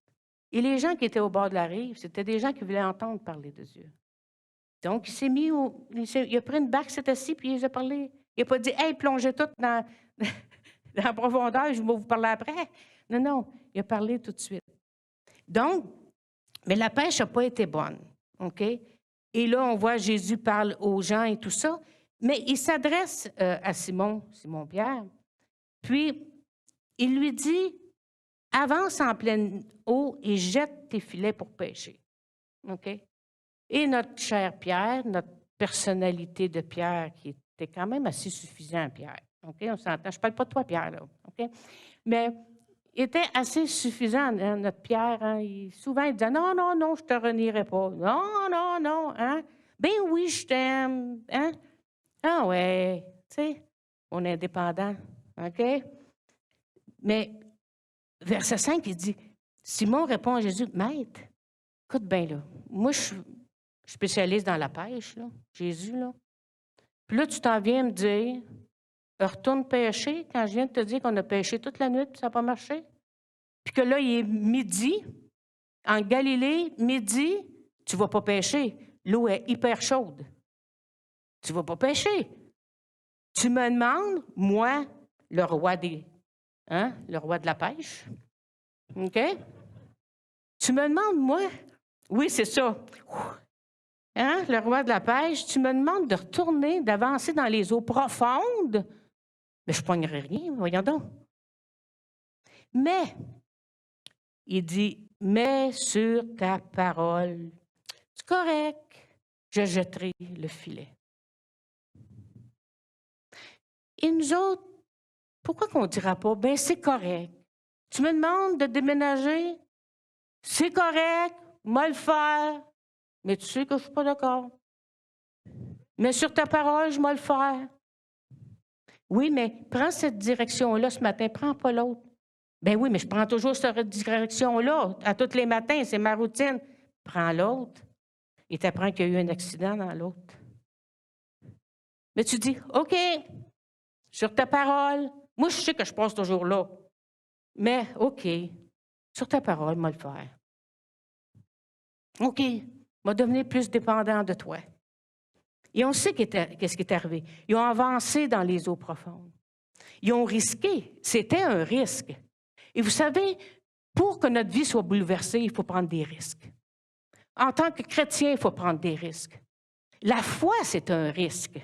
Et les gens qui étaient au bord de la rive, c'était des gens qui voulaient entendre parler de Dieu. Donc, il s'est mis il a pris une barque, s'est assis, puis il a parlé. Il n'a pas dit « Hey, plongez tout dans la profondeur, je vais vous parler après. » Non, non, il a parlé tout de suite. Donc, mais la pêche n'a pas été bonne, OK? Et là, on voit Jésus parle aux gens et tout ça, mais il s'adresse à Simon-Pierre, puis il lui dit « Avance en pleine eau et jette tes filets pour pêcher. » OK? Et notre cher Pierre, notre personnalité de Pierre, qui était quand même assez suffisant, Pierre. OK? On s'entend. Je ne parle pas de toi, Pierre, là. OK? Mais il était assez suffisant, hein, notre Pierre. Hein? Souvent, il disait non, non, non, je ne te renierai pas. Non, non, non. Hein? Ben oui, je t'aime. Hein? Ah ouais. Tu sais, on est indépendant. OK? Mais verset 5, il dit Simon répond à Jésus Maître, écoute bien, là. Moi, je suis spécialiste dans la pêche, là, Jésus, là. Puis là, tu t'en viens me dire, retourne pêcher quand je viens de te dire qu'on a pêché toute la nuit, puis ça n'a pas marché. Puis que là, il est midi, en Galilée, midi, tu ne vas pas pêcher. L'eau est hyper chaude. Tu ne vas pas pêcher. Tu me demandes, moi, le roi de la pêche, OK? Tu me demandes, moi, oui, c'est ça. Hein, le roi de la pêche, tu me demandes de retourner, d'avancer dans les eaux profondes. Mais je ne pognerai rien, voyons donc. Mais, il dit, mets sur ta parole. C'est correct, je jetterai le filet. Et nous autres, pourquoi qu'on ne dira pas, ben c'est correct. Tu me demandes de déménager, c'est correct, moi le faire, mais tu sais que je ne suis pas d'accord. Mais sur ta parole, je vais le faire. Oui, mais prends cette direction-là ce matin, prends pas l'autre. Ben oui, mais je prends toujours cette direction-là. À tous les matins, c'est ma routine. Prends l'autre. Et tu apprends qu'il y a eu un accident dans l'autre. Mais tu dis, OK, sur ta parole. Moi, je sais que je passe toujours là. Mais, OK, sur ta parole, moi le faire. OK, moi devenir plus dépendant de toi. Et on sait qu'est-ce qui est arrivé. Ils ont avancé dans les eaux profondes. Ils ont risqué. C'était un risque. Et vous savez, pour que notre vie soit bouleversée, il faut prendre des risques. En tant que chrétien, il faut prendre des risques. La foi, c'est un risque.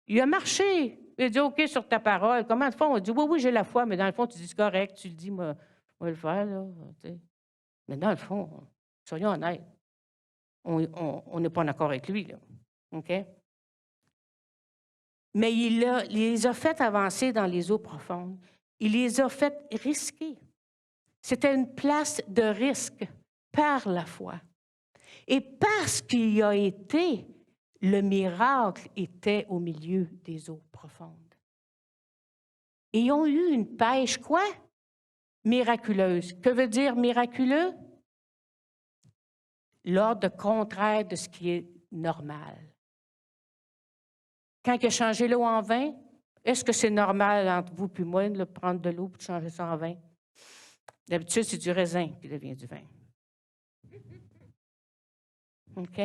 Il a marché. Il a dit, OK, sur ta parole. Comment de fois, on dit, oui, oui, j'ai la foi, mais dans le fond, tu dis, c'est correct, tu le dis, moi le faire, là. Mais dans le fond, soyons honnêtes, on n'est pas en accord avec lui, là. OK? Mais il les a fait avancer dans les eaux profondes. Il les a fait risquer. C'était une place de risque par la foi. Et parce qu'il y a été, le miracle était au milieu des eaux profondes. Et ils ont eu une pêche, quoi? Miraculeuse. Que veut dire miraculeux? L'ordre contraire de ce qui est normal. Quand il a changé l'eau en vin, est-ce que c'est normal entre vous et moi de prendre de l'eau et de changer ça en vin? D'habitude, c'est du raisin qui devient du vin. OK?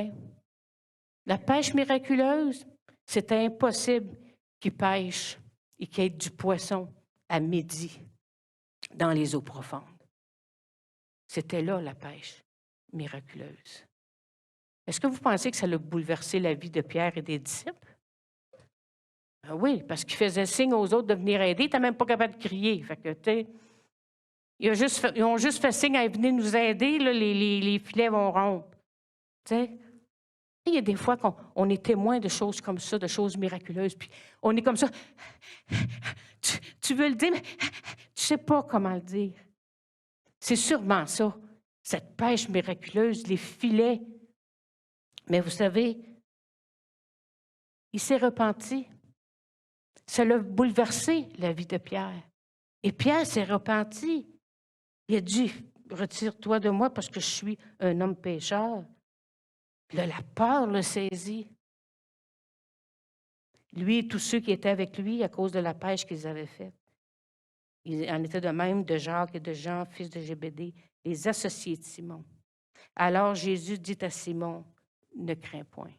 La pêche miraculeuse, c'était impossible qu'ils pêchent et qu'il y ait du poisson à midi dans les eaux profondes. C'était là la pêche miraculeuse. Est-ce que vous pensez que ça a bouleversé la vie de Pierre et des disciples? Oui, parce qu'ils faisaient signe aux autres de venir aider. Ils n'étaient même pas capables de crier. Fait que, ils ont juste fait signe à venir nous aider, là, les filets vont rompre. T'sais? Il y a des fois qu'on est témoin de choses comme ça, de choses miraculeuses, puis on est comme ça. Tu veux le dire, mais tu ne sais pas comment le dire. C'est sûrement ça, cette pêche miraculeuse, les filets. Mais vous savez, il s'est repenti. Ça l'a bouleversé, la vie de Pierre. Et Pierre s'est repenti. Il a dit, retire-toi de moi parce que je suis un homme pécheur. Là, la peur le saisit. Lui et tous ceux qui étaient avec lui à cause de la pêche qu'ils avaient faite. Il en était de même de Jacques et de Jean, fils de Zébédée, les associés de Simon. Alors Jésus dit à Simon, ne crains point.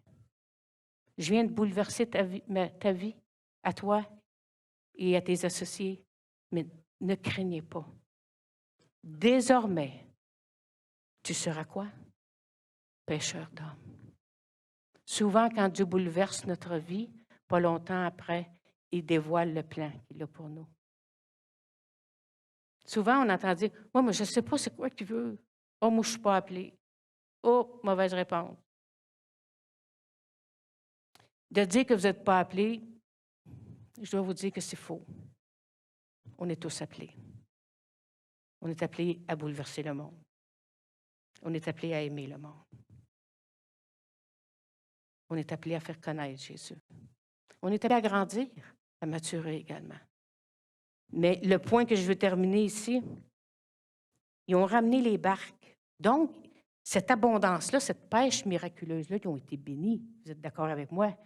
Je viens de bouleverser ta vie, à toi et à tes associés, mais ne craignez pas. Désormais, tu seras quoi? Pêcheur d'hommes. Souvent, quand Dieu bouleverse notre vie, pas longtemps après, il dévoile le plan qu'il a pour nous. Souvent, on entend dire, « Moi, je ne sais pas c'est quoi qu'il veut. Oh, moi, je ne suis pas appelé. Oh, mauvaise réponse. » De dire que vous n'êtes pas appelé, je dois vous dire que c'est faux. On est tous appelés. On est appelés à bouleverser le monde. On est appelés à aimer le monde. On est appelés à faire connaître Jésus. On est appelés à grandir, à maturer également. Mais le point que je veux terminer ici, ils ont ramené les barques. Donc, cette abondance-là, cette pêche miraculeuse-là, ils ont été bénis. Vous êtes d'accord avec moi?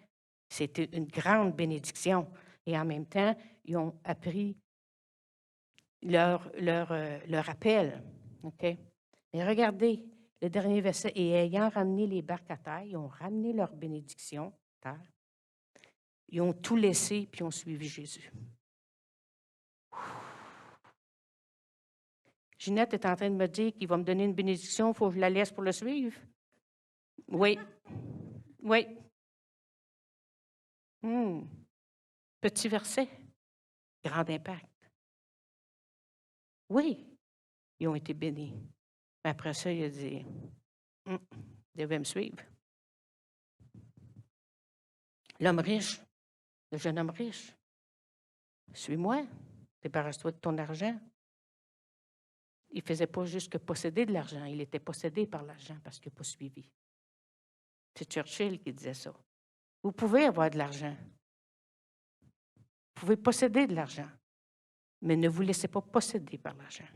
C'était une grande bénédiction. Et en même temps, ils ont appris leur appel. Okay? Et regardez le dernier verset. Et ayant ramené les barques à terre, ils ont ramené leur bénédiction à terre. Ils ont tout laissé, puis ont suivi Jésus. Ginette est en train de me dire qu'il va me donner une bénédiction, il faut que je la laisse pour le suivre. Oui. Oui. Petit verset, grand impact. Oui, ils ont été bénis. Mais après ça, il a dit, ils devaient me suivre. L'homme riche, le jeune homme riche, suis-moi, débarrasse-toi de ton argent. Il ne faisait pas juste que posséder de l'argent, il était possédé par l'argent parce qu'il n'a pas suivi. C'est Churchill qui disait ça. Vous pouvez avoir de l'argent. Vous pouvez posséder de l'argent, mais ne vous laissez pas posséder par l'argent.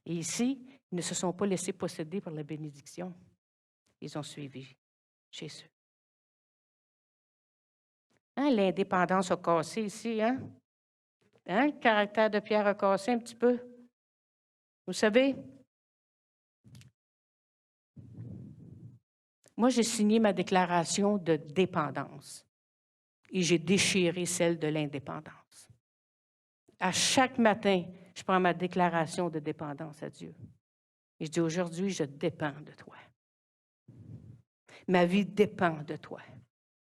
Et ici, ils ne se sont pas laissés posséder par la bénédiction. Ils ont suivi Jésus. Hein, l'indépendance a cassé ici, hein? Le caractère de Pierre a cassé un petit peu. Vous savez, moi, j'ai signé ma déclaration de dépendance et j'ai déchiré celle de l'indépendance. À chaque matin, je prends ma déclaration de dépendance à Dieu. Et je dis, aujourd'hui, je dépends de toi. Ma vie dépend de toi.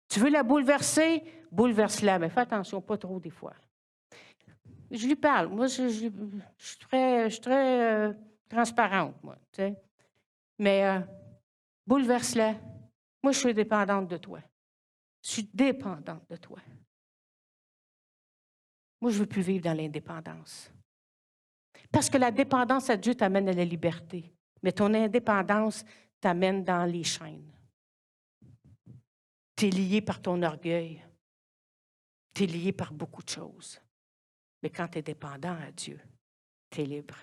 Tu veux la bouleverser? Bouleverse-la, mais fais attention, pas trop des fois. Je lui parle. Moi, je suis très transparente, moi. Tu sais. Mais bouleverse-la. Moi, je suis dépendante de toi. Je suis dépendante de toi. Moi, je ne veux plus vivre dans l'indépendance. Parce que la dépendance à Dieu t'amène à la liberté. Mais ton indépendance t'amène dans les chaînes. Tu es lié par ton orgueil. Tu es lié par beaucoup de choses. Mais quand tu es dépendant à Dieu, tu es libre.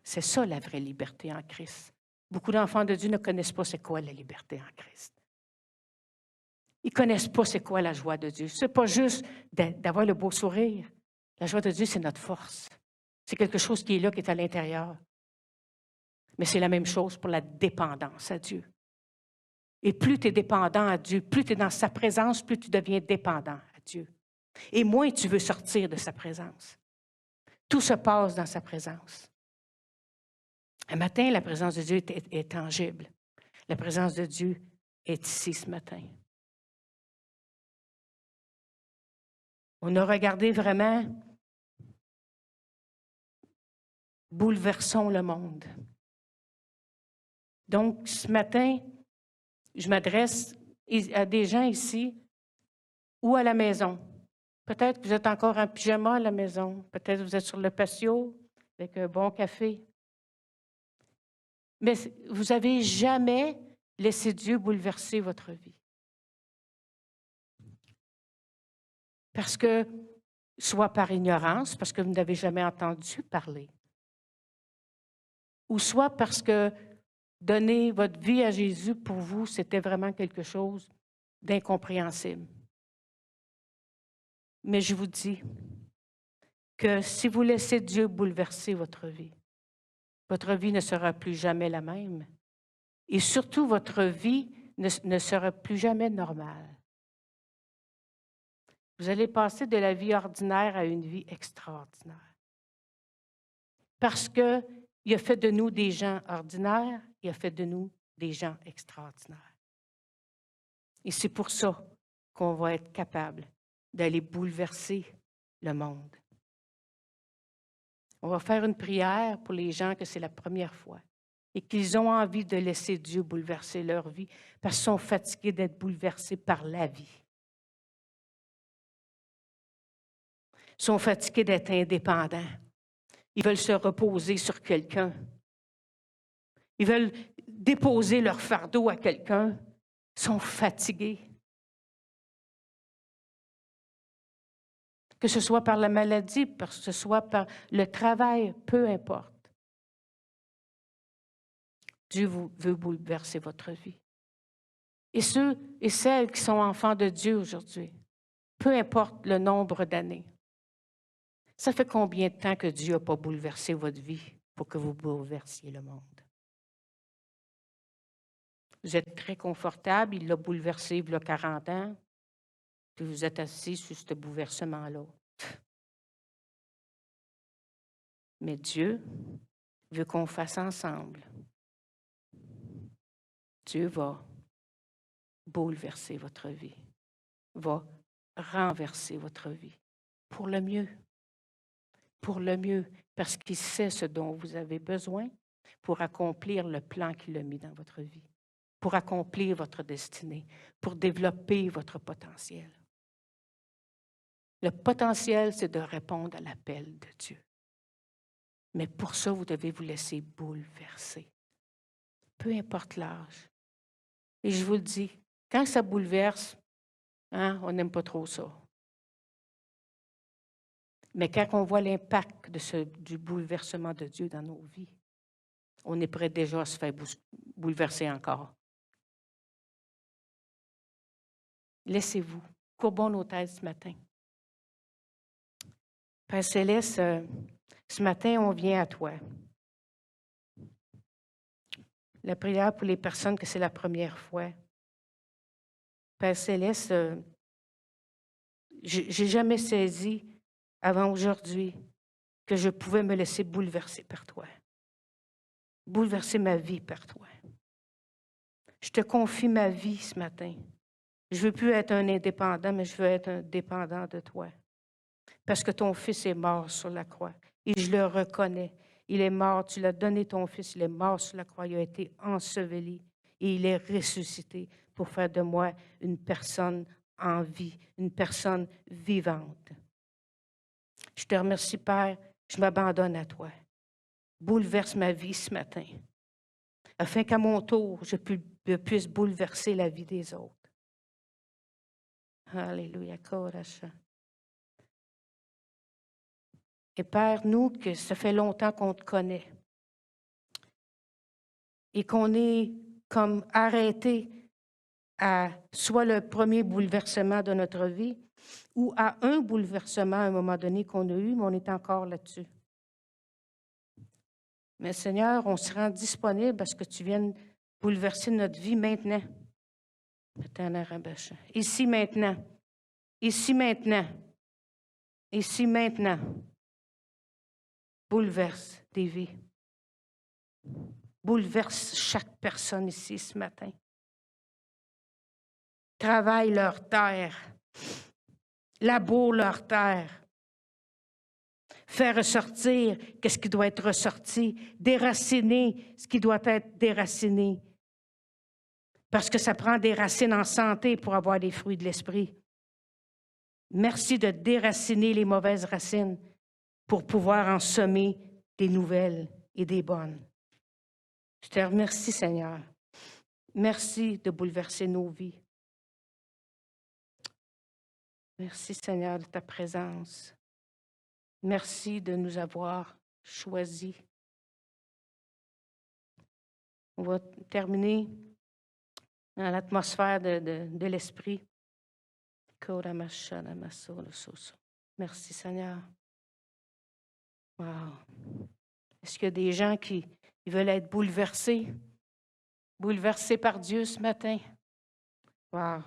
C'est ça la vraie liberté en Christ. Beaucoup d'enfants de Dieu ne connaissent pas c'est quoi la liberté en Christ. Ils ne connaissent pas c'est quoi la joie de Dieu. Ce n'est pas juste d'avoir le beau sourire. La joie de Dieu, c'est notre force. C'est quelque chose qui est là, qui est à l'intérieur. Mais c'est la même chose pour la dépendance à Dieu. Et plus tu es dépendant à Dieu, plus tu es dans sa présence, plus tu deviens dépendant à Dieu. Et moins tu veux sortir de sa présence. Tout se passe dans sa présence. Un matin, la présence de Dieu est tangible. La présence de Dieu est ici ce matin. On a regardé vraiment « Bouleversons le monde ». Donc, ce matin, je m'adresse à des gens ici ou à la maison. Peut-être que vous êtes encore en pyjama à la maison. Peut-être que vous êtes sur le patio avec un bon café. Mais vous n'avez jamais laissé Dieu bouleverser votre vie. Parce que, soit par ignorance, parce que vous n'avez jamais entendu parler, ou soit parce que donner votre vie à Jésus pour vous, c'était vraiment quelque chose d'incompréhensible. Mais je vous dis que si vous laissez Dieu bouleverser votre vie ne sera plus jamais la même. Et surtout, votre vie ne sera plus jamais normale. Vous allez passer de la vie ordinaire à une vie extraordinaire. Parce qu'il a fait de nous des gens ordinaires, il a fait de nous des gens extraordinaires. Et c'est pour ça qu'on va être capable d'aller bouleverser le monde. On va faire une prière pour les gens que c'est la première fois et qu'ils ont envie de laisser Dieu bouleverser leur vie parce qu'ils sont fatigués d'être bouleversés par la vie. Ils sont fatigués d'être indépendants. Ils veulent se reposer sur quelqu'un. Ils veulent déposer leur fardeau à quelqu'un. Ils sont fatigués. Que ce soit par la maladie, que ce soit par le travail, peu importe. Dieu veut bouleverser votre vie. Et ceux et celles qui sont enfants de Dieu aujourd'hui, peu importe le nombre d'années, ça fait combien de temps que Dieu n'a pas bouleversé votre vie pour que vous bouleversiez le monde? Vous êtes très confortable, il l'a bouleversé il y a 40 ans, puis vous êtes assis sur ce bouleversement-là. Mais Dieu veut qu'on fasse ensemble. Dieu va bouleverser votre vie, va renverser votre vie pour le mieux, parce qu'il sait ce dont vous avez besoin pour accomplir le plan qu'il a mis dans votre vie, pour accomplir votre destinée, pour développer votre potentiel. Le potentiel, c'est de répondre à l'appel de Dieu. Mais pour ça, vous devez vous laisser bouleverser, peu importe l'âge. Et je vous le dis, quand ça bouleverse, on n'aime pas trop ça. Mais quand on voit l'impact du bouleversement de Dieu dans nos vies, on est prêt déjà à se faire bouleverser encore. Laissez-vous. Courbons nos têtes ce matin. Père Céleste, ce matin, on vient à toi. La prière pour les personnes que c'est la première fois. Père Céleste, j'ai jamais saisi avant aujourd'hui que je pouvais me laisser bouleverser par toi. Bouleverser ma vie par toi. Je te confie ma vie ce matin. Je ne veux plus être un indépendant, mais je veux être un dépendant de toi. Parce que ton Fils est mort sur la croix. Et je le reconnais. Il est mort, tu l'as donné ton Fils, il est mort sur la croix, il a été enseveli et il est ressuscité pour faire de moi une personne en vie, une personne vivante. Je te remercie, Père, je m'abandonne à toi. Bouleverse ma vie ce matin, afin qu'à mon tour, je puisse bouleverser la vie des autres. Alléluia. Et Père, nous, que ça fait longtemps qu'on te connaît et qu'on est comme arrêté à soit le premier bouleversement de notre vie ou à un bouleversement à un moment donné qu'on a eu, mais on est encore là-dessus. Mais Seigneur, on se rend disponible parce que tu viennes bouleverser notre vie maintenant. Ici maintenant. Ici maintenant. Ici maintenant. Bouleverse des vies. Bouleverse chaque personne ici ce matin. Travaille leur terre. Laboure leur terre. Faire ressortir ce qui doit être ressorti. Déraciner ce qui doit être déraciné. Parce que ça prend des racines en santé pour avoir des fruits de l'esprit. Merci de déraciner les mauvaises racines pour pouvoir en semer des nouvelles et des bonnes. Je te remercie, Seigneur. Merci de bouleverser nos vies. Merci, Seigneur, de ta présence. Merci de nous avoir choisis. On va terminer dans l'atmosphère de l'esprit. Merci, Seigneur. Wow. Est-ce qu'il y a des gens qui veulent être bouleversés? Bouleversés par Dieu ce matin? Wow.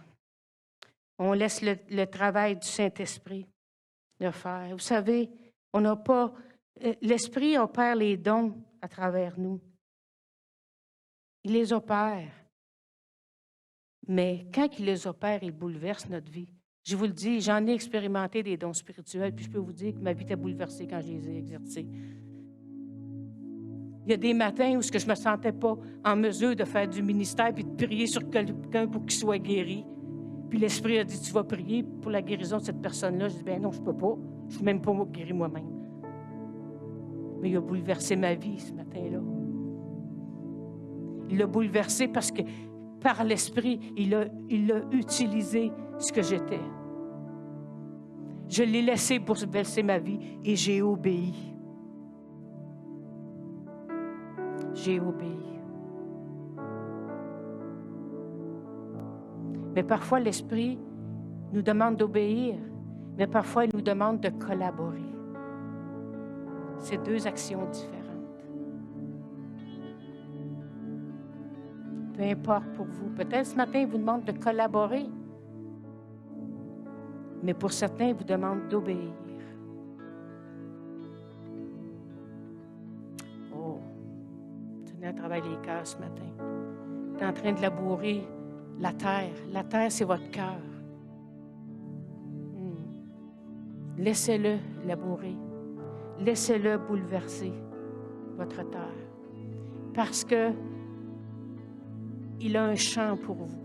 On laisse le travail du Saint-Esprit le faire. Vous savez, on n'a pas... L'Esprit opère les dons à travers nous. Il les opère. Mais quand il les opère, il bouleverse notre vie. Je vous le dis, j'en ai expérimenté des dons spirituels, puis je peux vous dire que ma vie était bouleversée quand je les ai exercés. Il y a des matins où je ne me sentais pas en mesure de faire du ministère puis de prier sur quelqu'un pour qu'il soit guéri. Puis l'Esprit a dit, tu vas prier pour la guérison de cette personne-là. Je dis, bien non, je ne peux pas. Je ne suis même pas guéri moi-même. Mais il a bouleversé ma vie ce matin-là. Il l'a bouleversé parce que par l'Esprit, il a utilisé ce que j'étais. Je l'ai laissé bouleverser ma vie et j'ai obéi. J'ai obéi. Mais parfois, l'Esprit nous demande d'obéir, mais parfois, il nous demande de collaborer. C'est deux actions différentes. Peu importe pour vous. Peut-être ce matin, il vous demande de collaborer, mais pour certains, il vous demande d'obéir. Seigneur travaille les cœurs ce matin. Il est en train de labourer la terre. La terre, c'est votre cœur. Laissez-le labourer. Laissez-le bouleverser votre terre. Parce que il a un champ pour vous.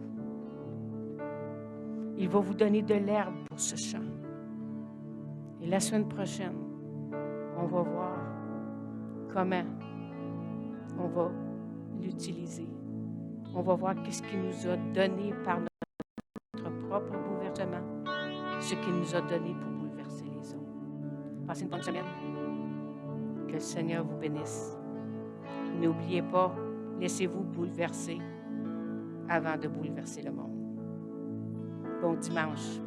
Il va vous donner de l'herbe pour ce champ. Et la semaine prochaine, on va voir comment on va l'utiliser. On va voir qu'est-ce qu'il nous a donné par notre propre bouleversement, ce qu'il nous a donné pour bouleverser les autres. Passez une bonne semaine. Que le Seigneur vous bénisse. N'oubliez pas, laissez-vous bouleverser avant de bouleverser le monde. Bon dimanche.